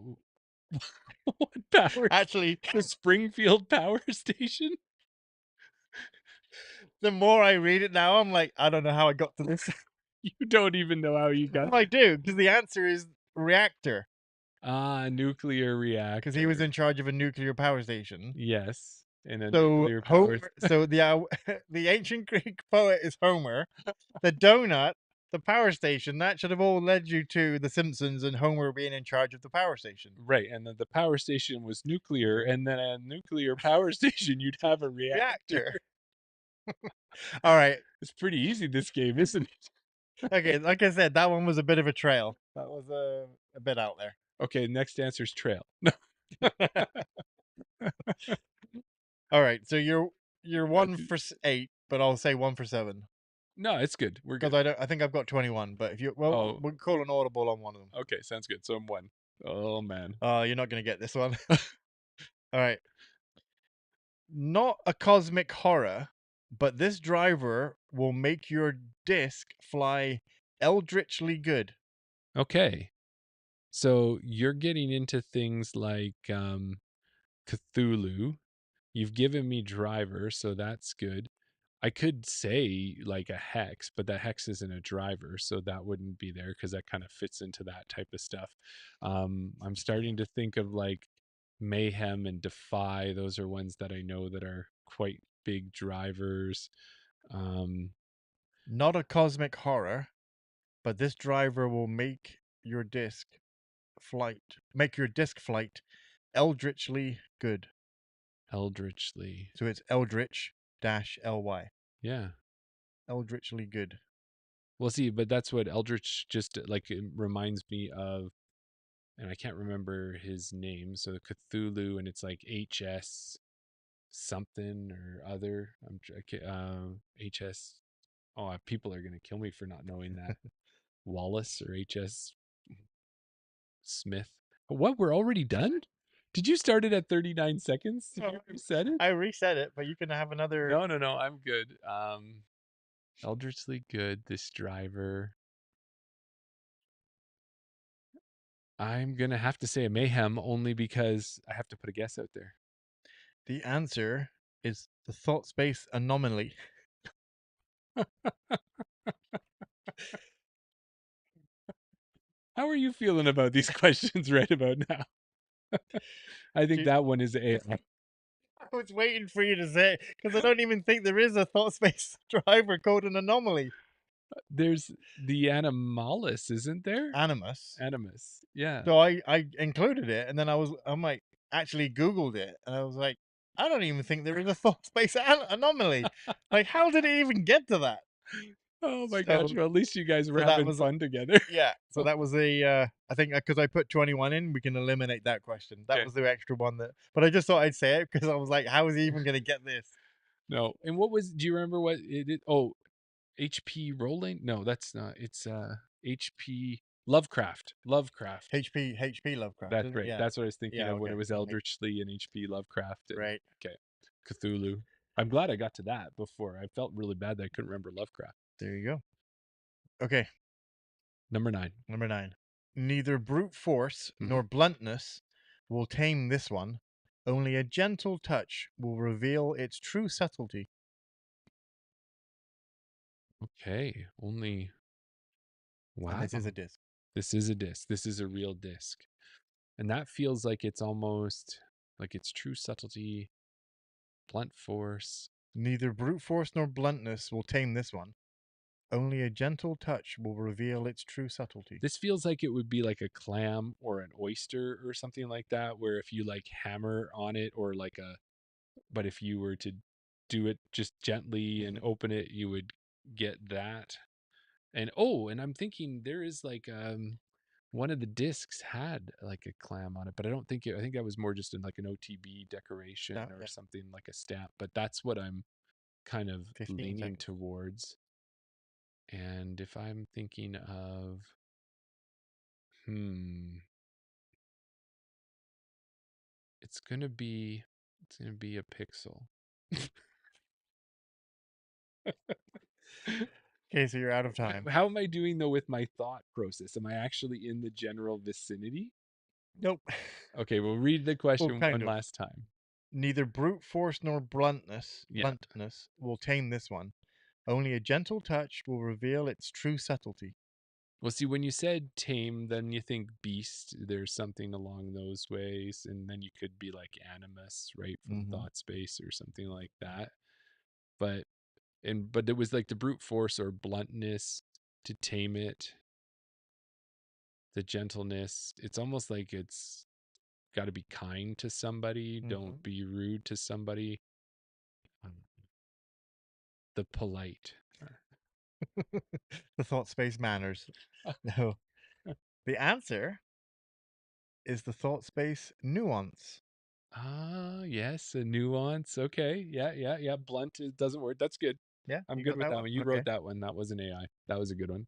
what power? Actually, The Springfield Power Station? the more I read it now, I'm like, I don't know how I got to this. You don't even know how you got. Well, I do, because the answer is reactor, Nuclear reactor. because he was in charge of a nuclear power station. Yes, in a So nuclear power. so the ancient Greek poet is Homer. The donut, the power station, that should have all led you to The Simpsons and Homer being in charge of the power station. Right, and then the power station was nuclear, and then a nuclear power station, you'd have a reactor. All right. It's pretty easy, this game, isn't it? Okay, like I said, that one was a bit of a trail. That was a bit out there. Okay, next answer's trail. All right, so you're 1 for 8, but I'll say 1 for 7 No, it's good. We're good. because I think I've got 21. But if you Oh. we'll call an audible on one of them. Okay, sounds good. So I'm 1. Oh man. You're not gonna get this one. All right. Not a cosmic horror, but this driver will make your disc fly eldritchly good. Okay. So you're getting into things like Cthulhu. You've given me driver, so that's good. I could say like a hex, but that hex isn't a driver, so that wouldn't be there because that kind of fits into that type of stuff. I'm starting to think of like mayhem and defy. Those are ones that I know that are quite big drivers. Um, Not a cosmic horror, but this driver will make your disc flight eldritchly good. Eldritchly, So it's eldritch dash ly. yeah. Eldritchly good. Well, see, but that's what Eldritch just like it reminds me of, and I can't remember his name. So Cthulhu, and it's like HS something or other. HS. Oh, people are gonna kill me for not knowing that. Wallace or HS Smith. What? We're already done? Did you start it at 39 seconds? Did you reset it? I reset it, but you can have another. No. I'm good. Eldritchly good. This driver. I'm gonna have to say a mayhem only because I have to put a guess out there. The answer is the thought space anomaly. How are you feeling about these questions right about now? I think that one is a. I was waiting for you to say it because I don't even think there is a thought space driver called an anomaly. There's the Animalis, isn't there? Animus. Animus, yeah. So I included it, and then I'm like actually Googled it, and I was like, I don't even think there is a thought space anomaly. Like, how did it even get to that? Oh my So- gosh! Well, at least you guys were so that having was- fun together. Yeah. So that was I think because I put 21 in, we can eliminate that question. That Okay. was the extra one but I just thought I'd say it because I was like, how is he even going to get this? No. And what was? Do you remember what it is? Oh, HP Rolling? No, that's not. It's HP Lovecraft. Lovecraft. HP Lovecraft. That's isn't it? right. Yeah. That's what I was thinking Yeah, of when okay. it was Eldritchly and HP Lovecraft. And, Right. Okay. Cthulhu. I'm glad I got to that before. I felt really bad that I couldn't remember Lovecraft. There you go. Okay. Number 9. Number 9. Neither brute force Mhm. nor bluntness will tame this one. Only a gentle touch will reveal its true subtlety. Okay. Only. Wow. And this is a disc. This is a disc. This is a real disc. And that feels like it's almost like it's true subtlety, blunt force. Neither brute force nor bluntness will tame this one. Only a gentle touch will reveal its true subtlety. This feels like it would be like a clam or an oyster or something like that, where if you like hammer on it or like but if you were to do it just gently and open it, you would get that. And and I'm thinking there is like one of the discs had like a clam on it, but I don't think I think that was more just in like an OTB decoration Yeah, or yeah. something like a stamp, but that's what I'm kind of 15 leaning seconds. towards. And if I'm thinking of it's gonna be a pixel. Okay, so you're out of time. How am I doing though with my thought process? Am I actually in the general vicinity? Nope. Okay, we'll read the question kind one of. last time. Neither brute force nor bluntness Yeah. will tame this one. Only a gentle touch will reveal its true subtlety. Well, see, when you said tame, then you think beast. There's something along those ways, and then you could be like animus, right, from Mhm. thought space or something like that. But it was like the brute force or bluntness to tame it. The gentleness. It's almost like it's got to be kind to somebody. Don't be rude to somebody. The polite. The thought space manners. No. The answer is the thought space nuance. Ah, yes, a nuance. Okay. Yeah. Blunt doesn't work. That's good. Yeah, I'm you good got with that that one? one. You Okay. wrote that one. That was an AI. That was a good one.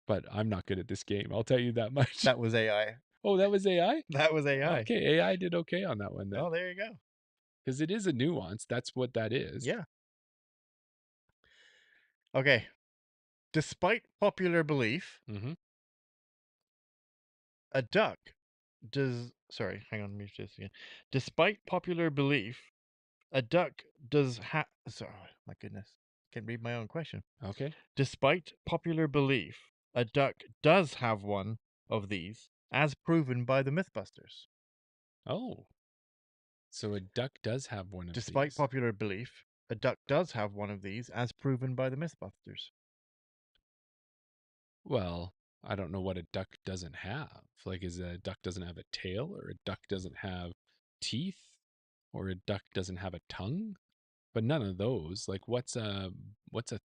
But I'm not good at this game. I'll tell you that much. That was AI. Oh, that was AI? That was AI. Okay, AI did okay on that one then. Oh, there you go. Because it is a nuance. That's what that is. Yeah. Okay. Despite popular belief, Mm-hmm. a duck does. Sorry, hang on, let me do this again. Despite popular belief, a duck does have. Sorry, my goodness. Can't read my own question. Okay. Despite popular belief, a duck does have one of these, as proven by the Mythbusters. Oh. So a duck does have one of Despite these. popular belief, a duck does have one of these, as proven by the Mythbusters. Well, I don't know what a duck doesn't have. Like, is a duck doesn't have a tail, or a duck doesn't have teeth, or a duck doesn't have a tongue? But none of those. Like, what's a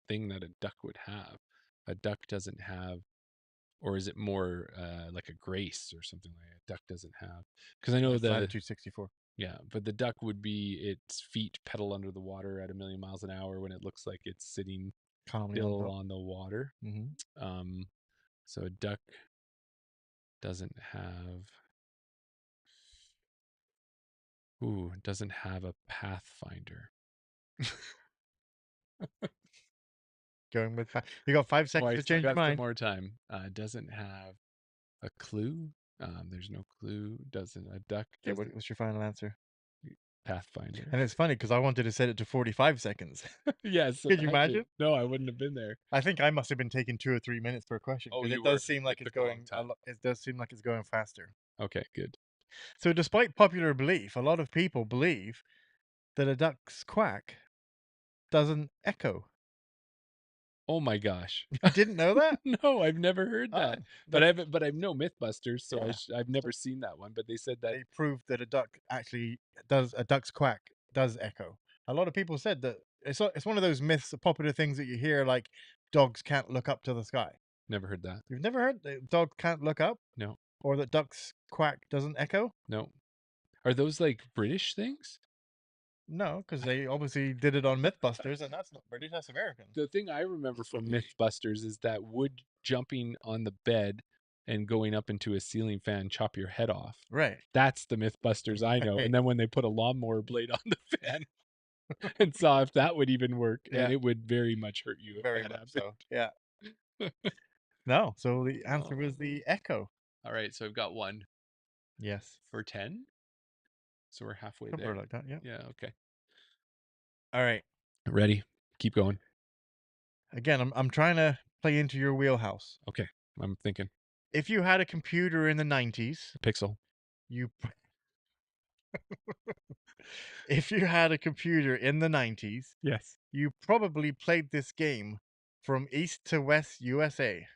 thing that a duck would have? A duck doesn't have, or is it more like a grace or something like a duck doesn't have? Because I know That's the latitude 64. yeah, but the duck would be its feet pedal under the water at 1,000,000 miles an hour when it looks like it's sitting Calmly on still top. on the water. Mm-hmm. So a duck doesn't have. Ooh, doesn't have a pathfinder. Going with you got 5 Oh, seconds I to still change your got some mind. more time. Doesn't have a clue. There's no clue. Doesn't a duck? Okay, Doesn't what's your final answer? pathfinder. And it's funny because I wanted to set it to 45 seconds. Yes. Could you imagine? No, I wouldn't have been there. I think I must have been taking 2 or 3 minutes per question Oh, because you it were. does seem like It it's took a long going time. it does seem like it's going faster. Okay, good. So, despite popular belief, a lot of people believe that a duck's quack doesn't echo. Oh my gosh. You didn't know that? No, I've never heard that. But That's, I've no Mythbusters, so yeah. I've never seen that one. But they said that. They proved that a duck's quack does echo. A lot of people said that it's one of those myths, popular things that you hear, like dogs can't look up to the sky. Never heard that. You've never heard that dog can't look up, No, or that duck's quack doesn't echo? no. Are those like British things? No, because they obviously did it on Mythbusters, and that's not British, that's American. The thing I remember from Mythbusters is that would jumping on the bed and going up into a ceiling fan chop your head off. Right. That's the Mythbusters I know. Right. And then when they put a lawnmower blade on the fan and saw if that would even work, Yeah. and it would very much hurt you. Very much so. Yeah. No, so the answer was the echo. All right, so I've got one Yes. for 10. So we're halfway Somewhere there. like that, yeah. Yeah, okay. All right. Ready? Keep going. Again, I'm trying to play into your wheelhouse. Okay, I'm thinking. If you had a computer in the 90s, Pixel. you if you had a computer in the 90s, Yes. you probably played this game from East to West USA.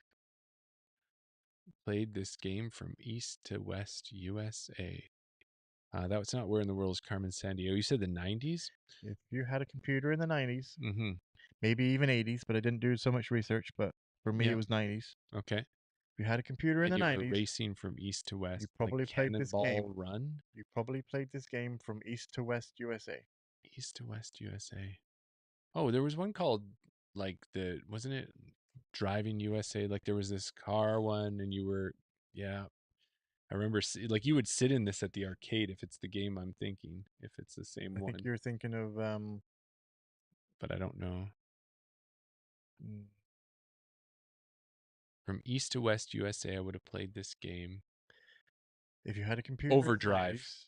Played this game from East to West USA. That was not Where in the World is Carmen Sandiego. You said the 90s? If you had a computer in the 90s, Mm-hmm. maybe even 80s, but I didn't do so much research, but for me Yeah. it was 90s. Okay. If you had a computer in And the you were 90s, racing from East to West. you probably like played this Cannonball game. Run? You probably played this game from East to West USA. East to West USA. Oh, there was one called, like, wasn't it Driving USA? Like, there was this car one, and you were, yeah. I remember, like, you would sit in this at the arcade if it's the game I'm thinking, if it's the same I one. think you're thinking of But I don't know. mm, From East to West USA, I would have played this game. if you had a computer in the Overdrive. 90s,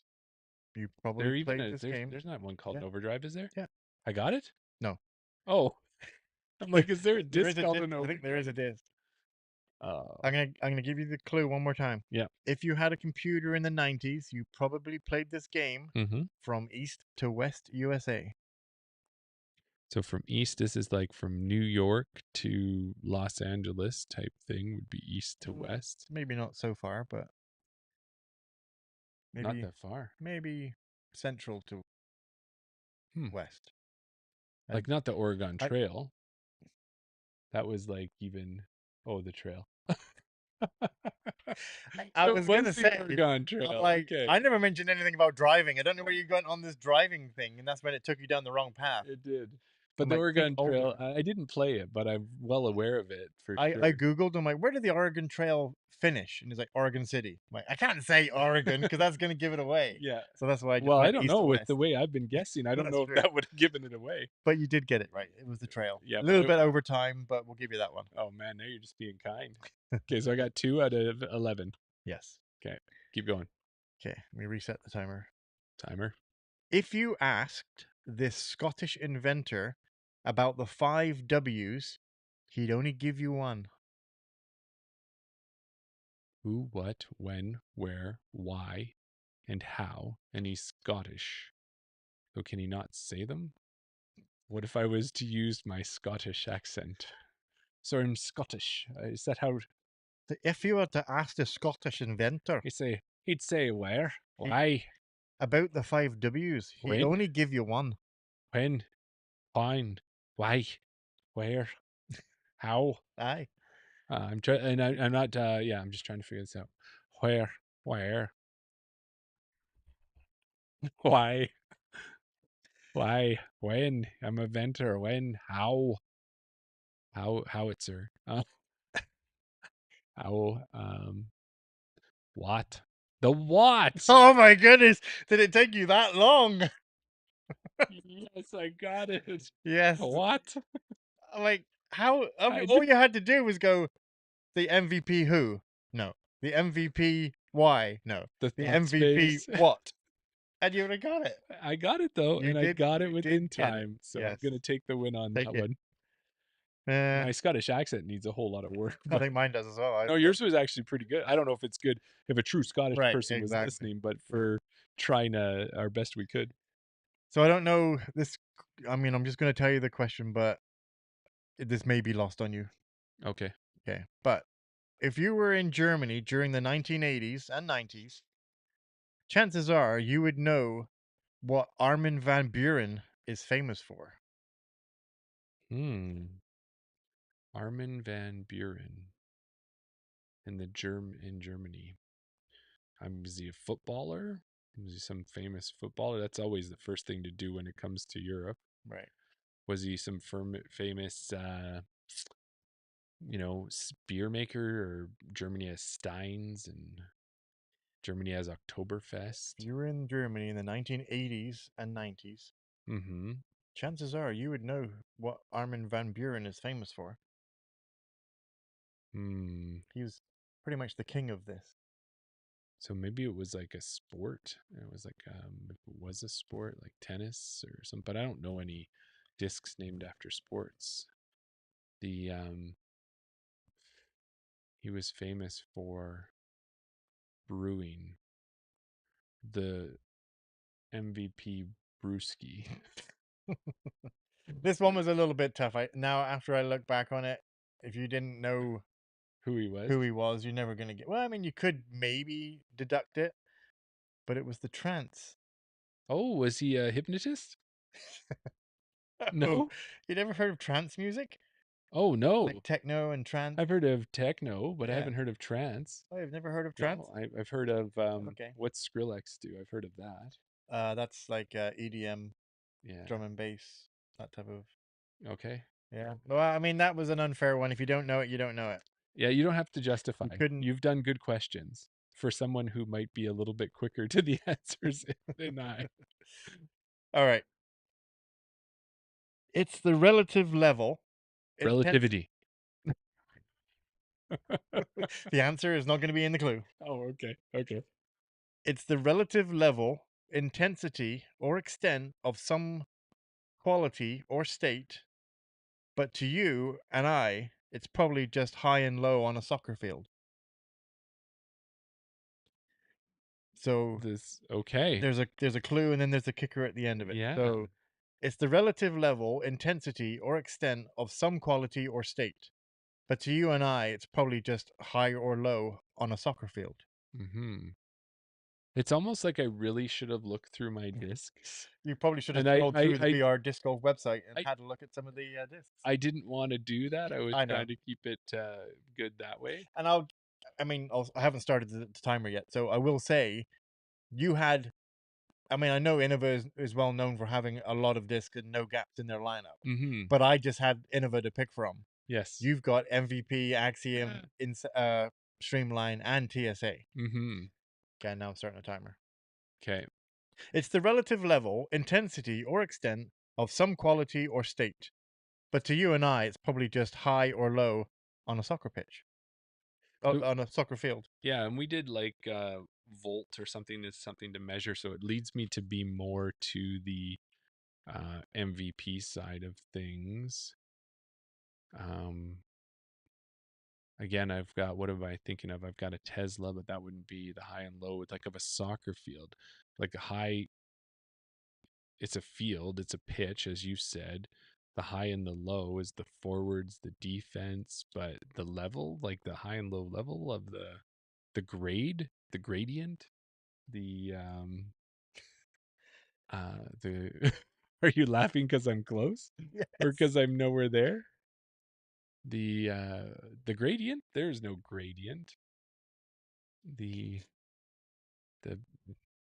you probably played this game. There's not one called Yeah. Overdrive, is there? Yeah. I got it? No. Oh. I'm like, is there a There disc is a called disc. an I Overdrive? think there is a disc. Oh. I'm gonna give you the clue one more time. Yeah. If you had a computer in the 90s, you probably played this game Mm-hmm. from East to West USA. So from East, this is like from New York to Los Angeles type thing, would be East to West. Maybe not so far, but maybe Not that far. maybe central to west. Like not the Oregon Trail. That was like even the trail. I was gonna say Oregon Trail. like Okay. I never mentioned anything about driving. I don't know where you got on this driving thing, and that's when it took you down the wrong path. It did. But I'm the like, think Oregon Trail, over. I didn't play it, but I'm well aware of it for I sure. Googled, I'm like, where did the Oregon Trail finish? And it's like Oregon City. I'm like, I can't say Oregon because that's going to give it away. Yeah. So that's why I just Well, I went don't east know. to With west. the way I've been guessing, I don't That's know true. if that would have given it away. But you did get it right. It was the trail. Yeah. A little bit over time, but we'll give you that one. Oh man, now you're just being kind. Okay, so I got 2 out of 11. Yes. Okay, keep going. Okay, let me reset the timer. Timer. If you asked this Scottish inventor about the 5 W's, he'd only give you one. Who, what, when, where, why, and how. And he's Scottish. So can he not say them? What if I was to use my Scottish accent? So I'm Scottish. Is that how If you were to ask the Scottish inventor he'd say where? He- Why? about the 5 W's, he'd When? only give you one. When? Fine. Why? Where? How? Aye. I'm trying, and I'm not. Yeah, I'm just trying to figure this out. Where? Where? Why? Why? When? I'm a inventor. When? How? Howitzer. How? What? The what? Oh my goodness! Did it take you that long? Yes, I got it. Yes. What? Like, how? I All did. you had to do was go, the MVP who? No. The MVP why? No. The The thought MVP space. what? And you would have got it. I got it though, You and I did. got it You within did get it. time. So I'm Yes. gonna take the win on Take that it. one. Uh, My Scottish accent needs a whole lot of work. I But think mine does as well. no, yours was actually pretty good. I don't know if it's good if a true Scottish Right, person was exactly. listening, but for trying our best we could. So I don't know this. I mean, I'm just going to tell you the question, but this may be lost on you. Okay. Okay. But if you were in Germany during the 1980s and 90s, chances are you would know what Armin van Buren is famous for. Armin van Buren in Germany. Was he a footballer? Was he some famous footballer? That's always the first thing to do when it comes to Europe. Right. Was he some famous spear maker, or Germany has Steins and Germany has Oktoberfest? If you were in Germany in the 1980s and 90s, chances are you would know what Armin van Buren is famous for. He was pretty much the king of this. So maybe it was like a sport. It was like if it was a sport, like tennis or something. But I don't know any discs named after sports. He was famous for brewing the MVP brewski. This one was a little bit tough. Now, after I look back on it, if you didn't know who he was, you're never going to get. Well, I mean, you could maybe deduct it, but it was the trance. Oh, was he a hypnotist? No. You never heard of trance music? Oh no, like techno and trance. I've heard of techno, but I haven't heard of trance. Oh, you've never heard of trance? No, I've heard of Okay. What's Skrillex do? I've heard of that. That's like EDM, yeah, drum and bass, that type of. Okay. Yeah. Well, I mean, that was an unfair one. If you don't know it, you don't know it. Yeah, you don't have to justify. couldn't. You've done good questions for someone who might be a little bit quicker to the answers than I. All right. It's the relative level. Relativity. The answer is not going to be in the clue. Oh, okay. Okay. It's the relative level, intensity, or extent of some quality or state, but to you and I, it's probably just high and low on a soccer field. So there's a clue, and then there's a kicker at the end of it. Yeah. So it's the relative level, intensity, or extent of some quality or state. But to you and I, it's probably just high or low on a soccer field. It's almost like I really should have looked through my discs. You probably should have scrolled through the VR Disc Golf website and had a look at some of the discs. I didn't want to do that. I was trying to keep it good that way. And I haven't started the timer yet, so I will say you had I mean, I know Innova is well known for having a lot of discs and no gaps in their lineup, Mm-hmm. but I just had Innova to pick from. Yes. You've got MVP, Axiom, Streamline, and TSA. Mm-hmm. Okay, now I'm starting a timer. Okay. It's the relative level, intensity, or extent of some quality or state. But to you and I, it's probably just high or low on a soccer pitch. On a soccer field. Yeah, and we did like volt or something is something to measure, so it leads me to be more to the MVP side of things. Again, I've got, what am I thinking of? I've got a Tesla, but that wouldn't be the high and low. It's like of a soccer field. Like a high, it's a field, it's a pitch, as you said. The high and the low is the forwards, the defense, but the level, like the high and low level of the grade, the gradient, the the are you laughing because I'm close? Yes. Or because I'm nowhere there? The gradient, there's no gradient. The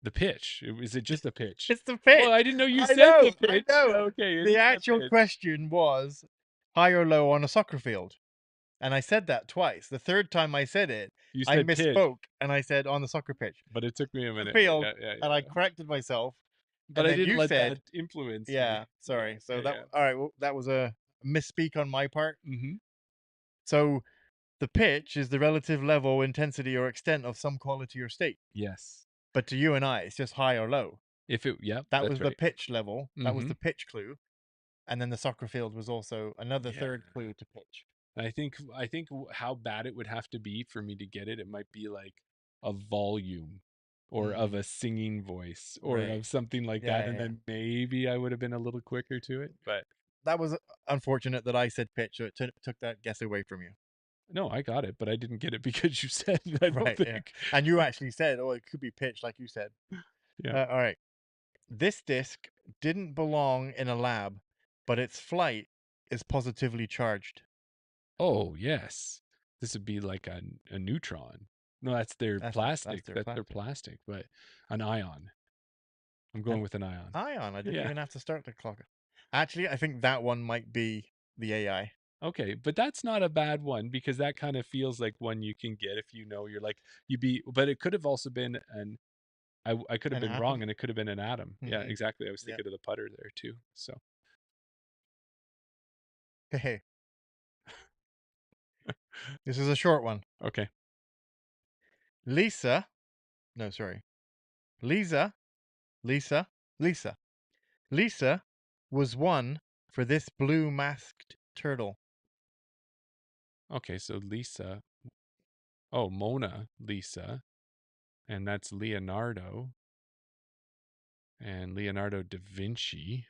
the pitch. Is it just a pitch? It's the pitch. Well, I didn't know you I said know, the pitch. I know. Okay, The actual question was high or low on a soccer field. And I said that twice. The third time I said it, you I said pitch, misspoke and I said on the soccer pitch. but it took me a minute. Field, Yeah. and I corrected myself. But and I then didn't you let said, that influence. yeah, me. sorry. So Yeah. all right, well, that was a misspeak on my part. Mm-hmm. So the pitch is the relative level, intensity, or extent of some quality or state. Yes. But to you and I, it's just high or low. If it, yeah, that that's was right. the pitch level. That was Mhm. the pitch clue, and then the soccer field was also another third Yeah. clue to pitch. I think how bad it would have to be for me to get it. It might be like a volume, or of a singing voice, or Right. of something like Yeah, that, and yeah. then maybe I would have been a little quicker to it. But That was unfortunate that I said pitch, so it took that guess away from you. no, I got it, but I didn't get it because you said it, I don't Right, think. yeah. And you actually said, "Oh, it could be pitch," like you said. Yeah. All right. This disc didn't belong in a lab, but its flight is positively charged. Oh yes, this would be like a neutron. No, that's their plastic. That's their plastic, but an ion. I'm going with an ion. Ion. I didn't Yeah. even have to start the clock. Actually, I think that one might be the AI. Okay, but that's not a bad one, because that kind of feels like one you can get if you know you're like but it could have also been I could have An been atom? wrong, and it could have been an atom. Yeah, Mhm. exactly. I was Yeah. thinking of the putter there too. So Hey, this is a short one. okay. Lisa was one for this blue masked turtle. Okay, so Lisa. Oh, Mona Lisa. And that's Leonardo. And Leonardo da Vinci.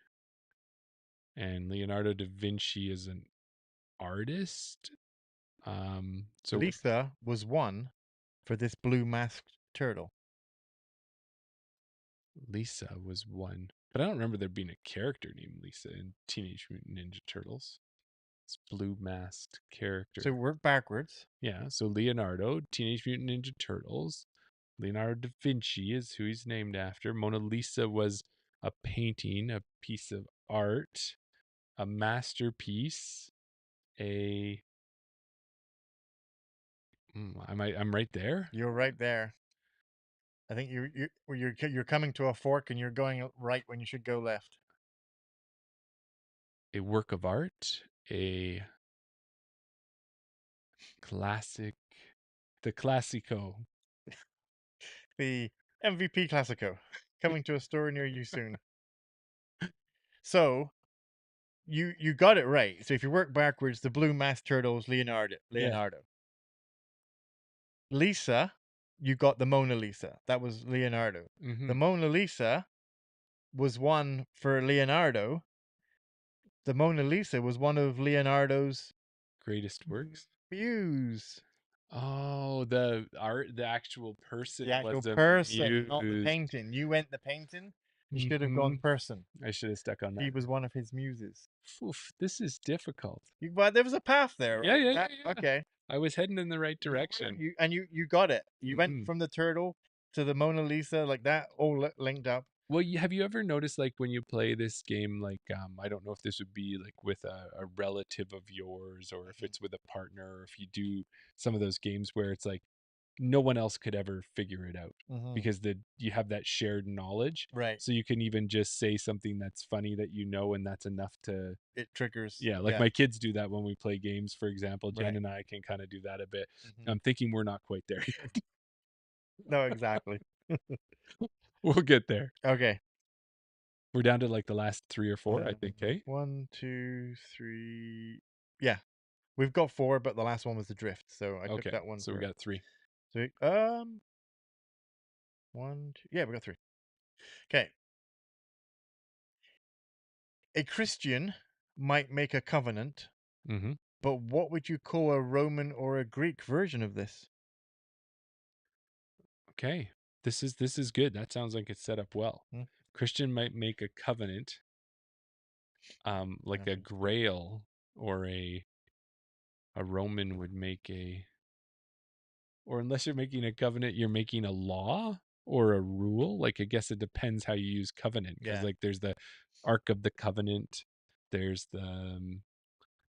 And Leonardo da Vinci is an artist. So Lisa was one for this blue masked turtle. Lisa was one, but I don't remember there being a character named Lisa in Teenage Mutant Ninja Turtles. It's blue masked character. So work backwards. Yeah, so Leonardo, Teenage Mutant Ninja Turtles. Leonardo da Vinci is who he's named after. Mona Lisa was a painting, a piece of art, a masterpiece, I'm right there. You're right there. I think you're coming to a fork and you're going right when you should go left. A work of art, a classic, the Classico. The MVP Classico coming to a store near you soon. So you got it right. So if you work backwards, the blue masked turtle is Leonardo. Yeah. Lisa, you got the Mona Lisa. That was Leonardo. Mm-hmm. The Mona Lisa was one for Leonardo. The Mona Lisa was one of Leonardo's Greatest works. muse. Oh, the art, the actual person. The actual was a person, not the muse. painting. You went the painting. You should have gone person. I should have stuck on that. He was one of his muses. Oof, this is difficult. But there was a path there. Right? Yeah. Okay. I was heading in the right direction. You got it. You went from the turtle to the Mona Lisa, like that, all linked up. Well, have you ever noticed, like, when you play this game, like, I don't know if this would be like with a relative of yours, or if it's with a partner, or if you do some of those games where it's like no one else could ever figure it out because you have that shared knowledge. Right. So you can even just say something that's funny that and that's enough to, It triggers. yeah, like my kids do that when we play games, for example. Jen Right. and I can kind of do that a bit. Mhm. I'm thinking we're not quite there yet. No, exactly. We'll get there. Okay. We're down to like the last 3 or 4, I think, hey? 1, 2, 3. Yeah, we've got 4, but the last one was the drift, so I took Okay, that one so we for got 3. 3. 1, 2. Yeah, we got 3. Okay. A Christian might make a covenant, Mm-hmm. but what would you call a Roman or a Greek version of this? Okay, this is good. That sounds like it's set up well. Hmm? Christian might make a covenant, like a grail, or a Roman would make or unless you're making a covenant, you're making a law or a rule. Like, I guess it depends how you use covenant, because Yeah, like there's the Ark of the Covenant, there's the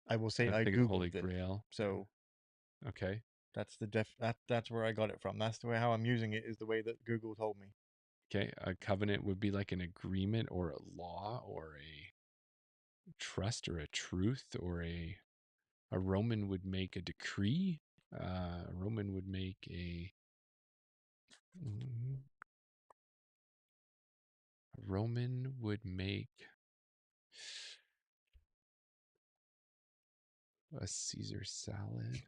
I will say I I think of the Holy googled it, Grail. so Okay. that's the that's where I got it from. That's the way how I'm using it is the way that Google told me. Okay, a covenant would be like an agreement or a law or a trust or a truth, or a Roman would make a decree. A Roman would make mm, a Roman would make a Caesar salad.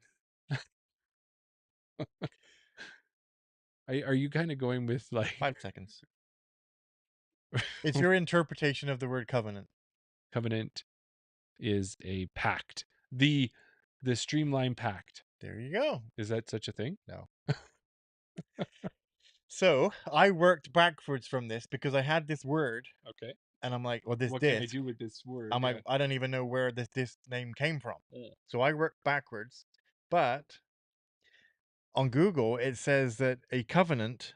Are you kind of going with like 5 seconds. It's your interpretation of the word covenant. covenant is a pact? The streamline pact. There you go. Is that such a thing? No. So I worked backwards from this because I had this word, Okay. and I'm like, well, this What can I disc. do with this word? I'm like, Yeah. I don't even know where this name came from. Mm. So I worked backwards. But on Google, it says that a covenant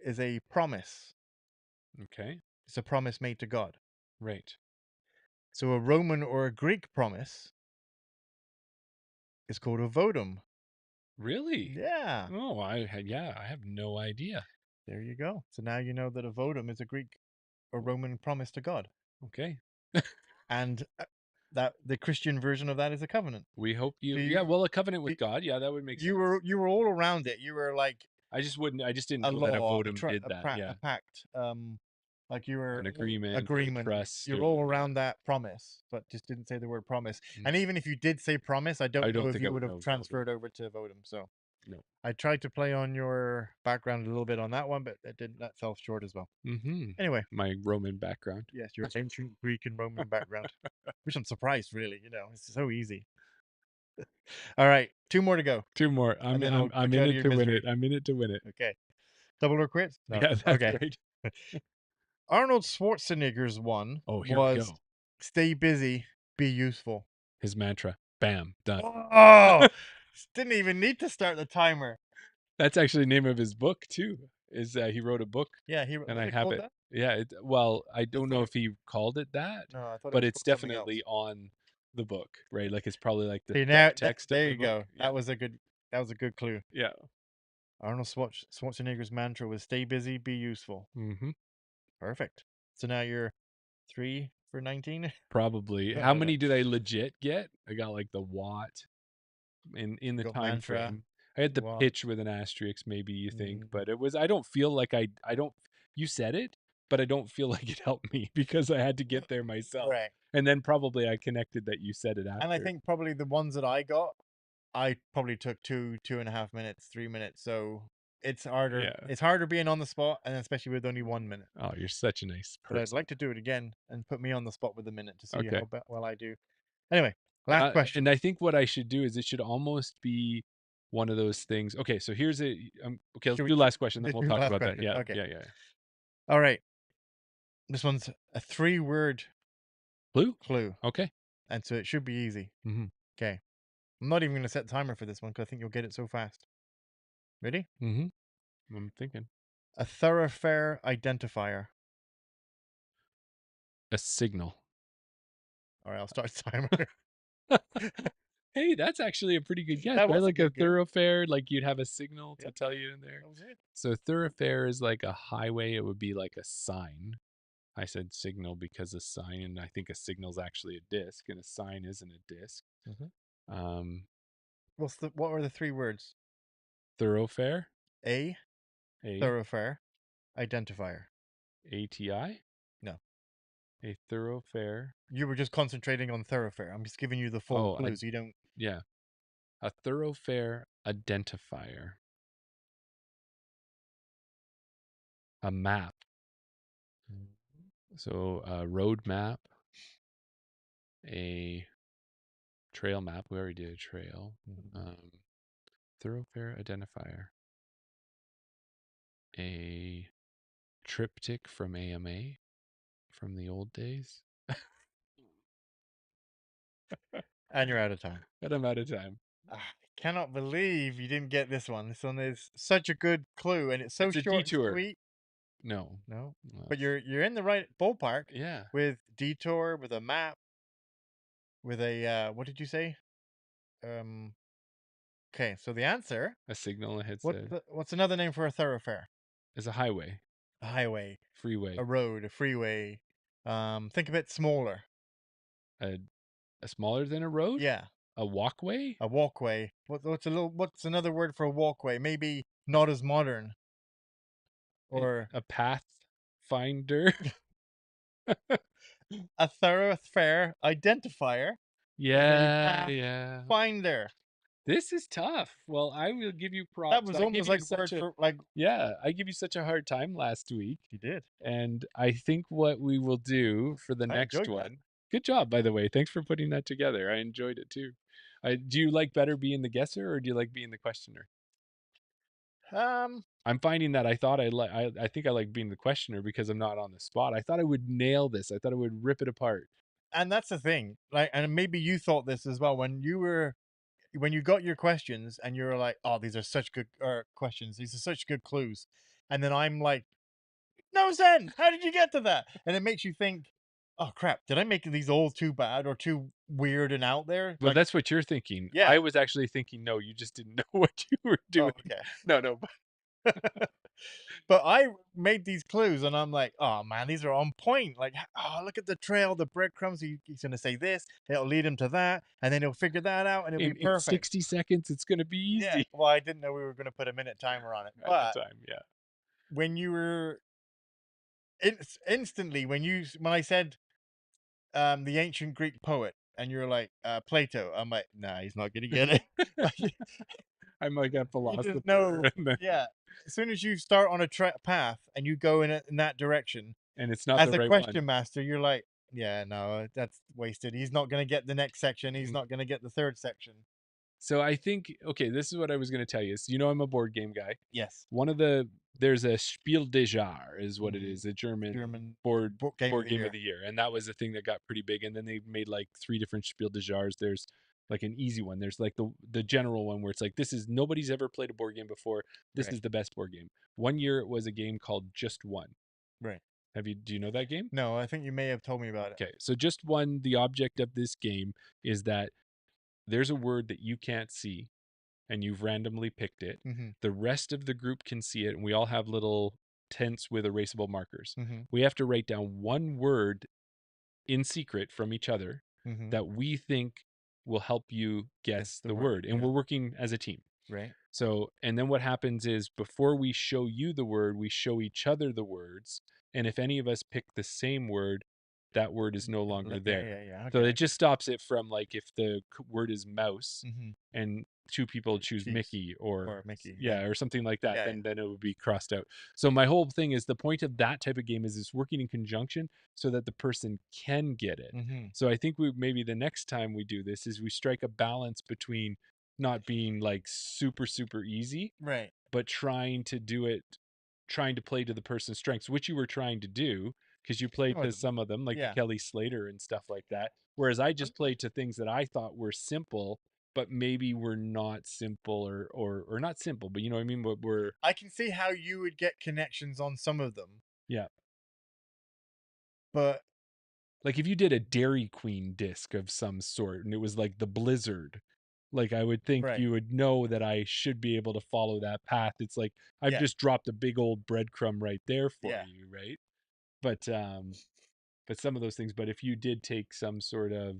is a promise. Okay. It's a promise made to God. Right. So a Roman or a Greek promise is called a votum. Really? Yeah. Oh, I have no idea. There you go. So now you know that a votum is a Greek or Roman promise to God. Okay. And that the Christian version of that is a covenant. We hope So yeah, well, a covenant with God. Yeah, that would make sense. you were all around it. You were like I just didn't a know that a law, votum did that. Yeah. a pact. Like you were An agreement, agreement. trust. You're all around that promise, but just didn't say the word promise. Mm. And even if you did say promise, I I don't know don't if think you I would would have know votum. transferred over to votum. So No. I tried to play on your background a little bit on that one, but that didn't. That fell short as well. Mm-hmm. Anyway, My Roman background. yes, your ancient Greek and Roman background, which I'm surprised, really. You know, it's so easy. All right, 2 more to go. 2 more. And then I'll I'm put you in out of it your to win misery. it. I'm in it to win it. Okay. Double or quits? No. Yeah, that's Okay. right. Arnold Schwarzenegger's one Oh, here we was go. stay busy, be useful. His mantra. Bam. Done. Oh, didn't even need to start the timer. That's actually the name of his book too. Is he wrote a book, Yeah, and was I it have called it. that? Yeah. Well, I don't know thought if he called it that, No, I thought it but was it's called something else. definitely on the book, right? Like it's probably like the See, now text of there the you book. go. Yeah. That was a good clue. Yeah. Arnold Schwarzenegger's mantra was stay busy, be useful. Mm-hmm. Perfect. So now you're 3 for 19. Probably. How many did I legit get? I got like the watt in the Got time mantra, frame. I had the watt. pitch with an asterisk, maybe you think, Mhm. but it was. I don't feel like I don't. You said it, but I don't feel like it helped me because I had to get there myself. Right. And then probably I connected that you said it after. And I think probably the ones that I got, I probably took 2.5 minutes, 3 minutes. So it's harder. Yeah. It's harder being on the spot, and especially with only 1 minute. Oh, you're such a nice But I'd person. like to do it again and put me on the spot with a minute to see Okay. how well I do. Anyway, last question. And I think what I should do is it should almost be one of those things. Okay, so here's a. Okay, let's do last question, then Let's we'll do talk last about that. question. Yeah. Okay. Yeah. All right. This one's a 3-word clue. Okay. And so it should be easy. Mm-hmm. Okay. I'm not even going to set the timer for this one because I think you'll get it so fast. Ready? Mm-hmm. I'm thinking. A thoroughfare identifier. A signal. All right, I'll start the timer. Hey, that's actually a pretty good guess, That right? was a Like a good guess. thoroughfare, like you'd have a signal to Yep. tell you in there. That was it. So thoroughfare is like a highway. It would be like a sign. I said signal because a sign, and I think a signal's actually a disc, and a sign isn't a disc. Mhm. Um, What were the 3 words? thoroughfare, A, a thoroughfare, identifier. ATI, No. a thoroughfare. You were just concentrating on thoroughfare. I'm just giving you the full Oh, clues. You don't. yeah, a thoroughfare identifier, a map. So a road map, a trail map. We already did a trail. Thoroughfare identifier, a triptych from AMA from the old days. And you're out of time. And I'm out of time. I cannot believe you didn't get this one. This one is such a good clue, and it's so It's a short and detour. sweet. No. No, Well, but you're in the right ballpark yeah. with detour, with a map, with a what did you say? Okay, so the answer. A signal that hits a What's another name for a thoroughfare? is a highway, A highway, freeway, a road, a freeway. Think of it smaller. a smaller than a road, Yeah, a walkway, a walkway. What's another word for a walkway? Maybe not as modern. Or a path finder. a thoroughfare identifier is a Yeah, path yeah. finder. This is tough. Well, I will give you That props. was I give almost you like such word a for like yeah, I give you such a hard time last week. you did. And I think what we will do for the I next enjoyed that. one. Good job, by the way. Thanks for putting that together. I enjoyed it too. Do you like better being the guesser or do you like being the questioner? I'm finding that I think I like being the questioner because I'm not on the spot. I thought I would nail this. I thought I would rip it apart. And that's the thing. Like, and maybe you thought this as well when you got your questions and you were like, "Oh, these are such good questions. These are such good clues," and then I'm like, "No sense. How did you get to that?" And it makes you think, "Oh crap! Did I make these all too bad or too weird and out there?" Well, Like, that's what you're thinking. yeah. I was actually thinking, no, you just didn't know what you were Oh, doing. okay. No. But I made these clues and I'm like, oh man, these are on point. Like, oh, look at the trail, the breadcrumbs. He's going to say this, it'll lead him to that, and then he'll figure that out and it'll be In perfect. 60 seconds, it's going to be Yeah. easy. Well, I didn't know we were going to put a minute timer on it. At But the time, yeah. when you were instantly, when I said the ancient Greek poet, and you're like, Plato, I'm like, nah, he's not going to get it. Like, I'm like a you philosopher. just know. And, then, Yeah. As soon as you start on a path and you go in that direction, and it's not as the a right question one. master, you're like, yeah, no, that's wasted. He's not going to get the next section. He's Mm. not going to get the third section. So I think, okay, this is what I was going to tell you. So, you know, I'm a board game guy. Yes. There's a Spiel des Jahres is what it is, a German board game game of the year. And that was the thing that got pretty big. And then they made like 3 different Spiel des Jahres. There's like an easy one. There's like the general one where it's like, this is nobody's ever played a board game before. This Right. is the best board game. One year it was a game called Just One. Right. Do you know that game? No, I think you may have told me about it. Okay. So Just One, the object of this game is that there's a word that you can't see and you've randomly picked it. Mm-hmm. The rest of the group can see it, and we all have little tents with erasable markers. Mm-hmm. We have to write down one word in secret from each other Mm-hmm. that we think will help you guess the word, word. And yeah. we're working as a team. Right. So, and then what happens is before we show you the word, we show each other the words. And if any of us pick the same word, that word is no longer there. Yeah. So Okay. it just stops it from like if the word is mouse Mm-hmm. and 2 people choose Chiefs. Mickey Or Mickey. yeah, or something like that, Yeah, then it would be crossed out. So my whole thing is the point of that type of game is it's working in conjunction so that the person can get it. Mm-hmm. So I think maybe the next time we do this is we strike a balance between not being like super easy, Right. but trying to play to the person's strengths, which you were trying to do because you played to some of them, like Yeah. the Kelly Slater and stuff like that. Whereas I just played to things that I thought were simple, but maybe were not simple or not simple, but you know what I mean? But we're I can see how you would get connections on some of them, yeah. but Like if you did a Dairy Queen disc of some sort and it was like the Blizzard, like I would think Right. you would know that I should be able to follow that path. It's like I've Yeah. just dropped a big old breadcrumb right there for Yeah. you, right? But some of those things, but if you did take some sort of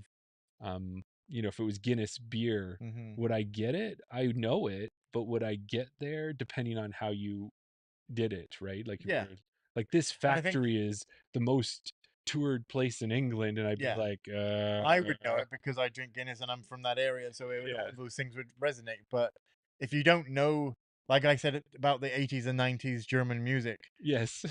if it was Guinness beer, Mm-hmm. would I get it? I know it, but would I get there depending on how you did it, right? Like if Yeah. you're like this And I think, factory is the most toured place in England, and I'd be yeah, like, I would know it because I drink Guinness and I'm from that area, so all yeah, those things would resonate. But if you don't know, like I said about the 80s and 90s German music, yes.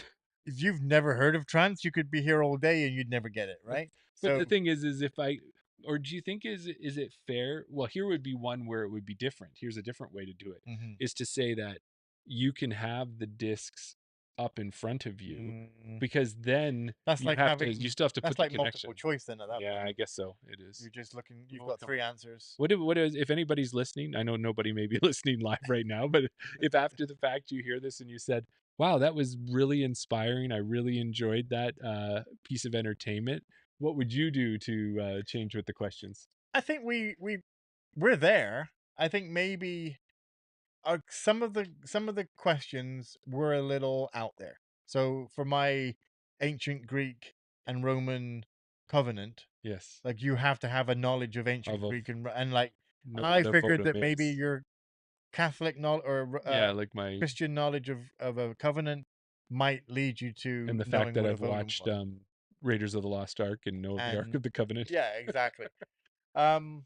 if you've never heard of trance, you could be here all day and you'd never get it, right? But So, the thing is if I, or do you think is it fair? Well, here would be one where it would be different. Here's a different way to do it, mhm. is to say that you can have the discs up in front of you, Mm, because then that's like you still have to put that's the like multiple connection. choice then at that Yeah, point. I guess so. It is. You're just looking, you've Well, got three answers. What is, if anybody's listening, I know nobody may be listening live right now, but if after the fact you hear this and you said, wow, that was really inspiring, I really enjoyed that piece of entertainment, what would you do to change with the questions? I think we're there. I think maybe some of the questions were a little out there. So for my ancient Greek and Roman covenant, Yes. like you have to have a knowledge of ancient Of a, Greek and like know I what a figured votum that maybe is. your Catholic knowledge or Yeah, like my, Christian knowledge of a covenant might lead you to and the fact knowing that what a I've votum watched was. Raiders of the Lost Ark and know the Ark And of the Covenant. yeah, exactly. Um,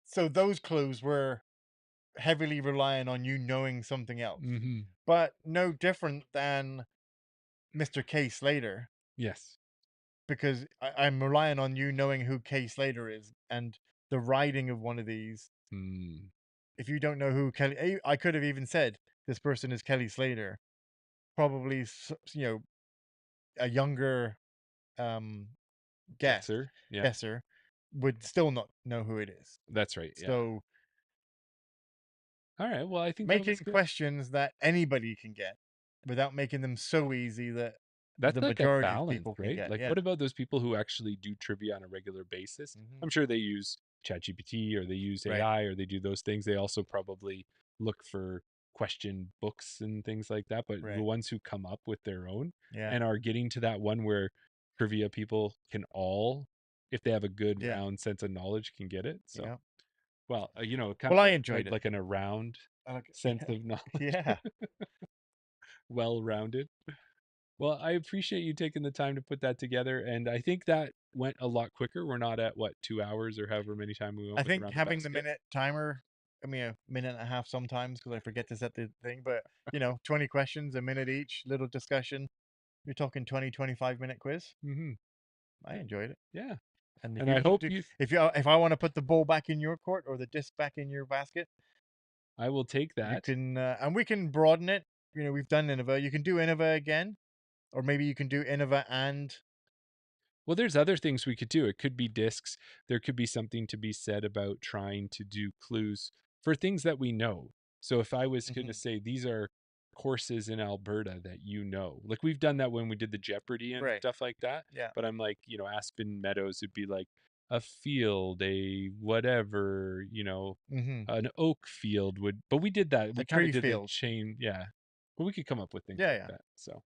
so those clues were heavily relying on you knowing something else, Mm-hmm. but no different than Mr. K. Slater, Yes. because I'm relying on you knowing who K. Slater is and the writing of one of these. Mm. If you don't know who Kelly, I could have even said this person is Kelly Slater. Probably, a younger um, Yes, guest sir. Yeah, guesser would still not know who it is. that's right. Yeah. So All right. Well, I think that was making good. questions that anybody can get without making them so easy that That's the like a majority of balance, people can right? get. Like, Yeah. what about those people who actually do trivia on a regular basis? Hmm. I'm sure they use ChatGPT or they use Right. AI or they do those things. They also probably look for question books and things like that. But the Right. ones who come up with their own Yeah. and are getting to that one where trivia people can all, if they have a good Yeah. round sense of knowledge, can get it. So, Yeah. well, kind Well, of I enjoyed it. like an around sense Yeah. of knowledge, Yeah. well rounded. Well, I appreciate you taking the time to put that together, and I think that went a lot quicker. We're not at what 2 hours or however many time we went I with think around the having the basket. minute timer, I mean, a minute and a half sometimes because I forget to set the thing, but 20 questions, a minute each, little discussion. You're talking 20, 25-minute quiz. Mm-hmm. I enjoyed it. Yeah, And if and you I want hope to, you. if I want to put the ball back in your court or the disc back in your basket, I will take you that. can, and we can broaden it. We've done Innova. You can do Innova again, or maybe you can do Innova and Well, there's other things we could do. It could be discs. There could be something to be said about trying to do clues for things that we know. So if I was going to Mhm. say these are courses in Alberta that you know, like we've done that when we did the Jeopardy and Right. stuff like that. Yeah. But I'm like, Aspen Meadows would be like a field, a whatever, Mm-hmm. an oak field would. But we did that. A We kind of tree did a field. chain. Yeah. But we could come up with things Yeah, like yeah. that. So.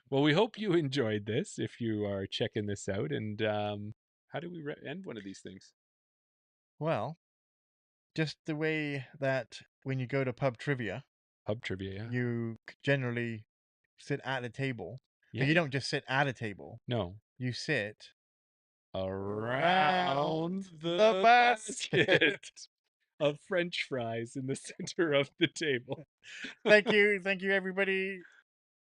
Well, we hope you enjoyed this if you are checking this out. And how do we end one of these things? Well, just the way that when you go to pub trivia, Pub trivia, yeah. you generally sit at a table, but Yeah. you don't just sit at a table. No. You sit Around the the basket. basket of French fries in the center of the table. Thank you, everybody.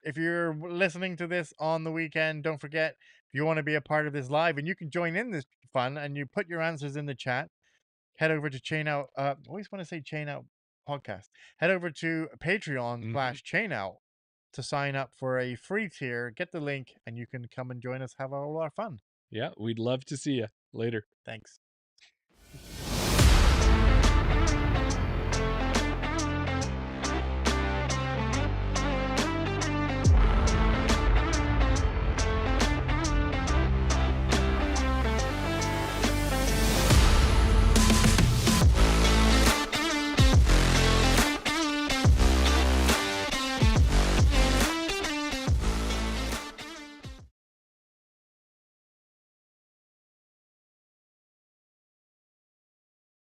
If you're listening to this on the weekend, don't forget if you want to be a part of this live and you can join in this fun and you put your answers in the chat. Head over to Chain Out. Always want to say Chain Out podcast. Head over to Patreon Mhm. slash Chain Out to sign up for a free tier. Get the link and you can come and join us. Have a lot of fun. Yeah, we'd love to see you later. Thanks.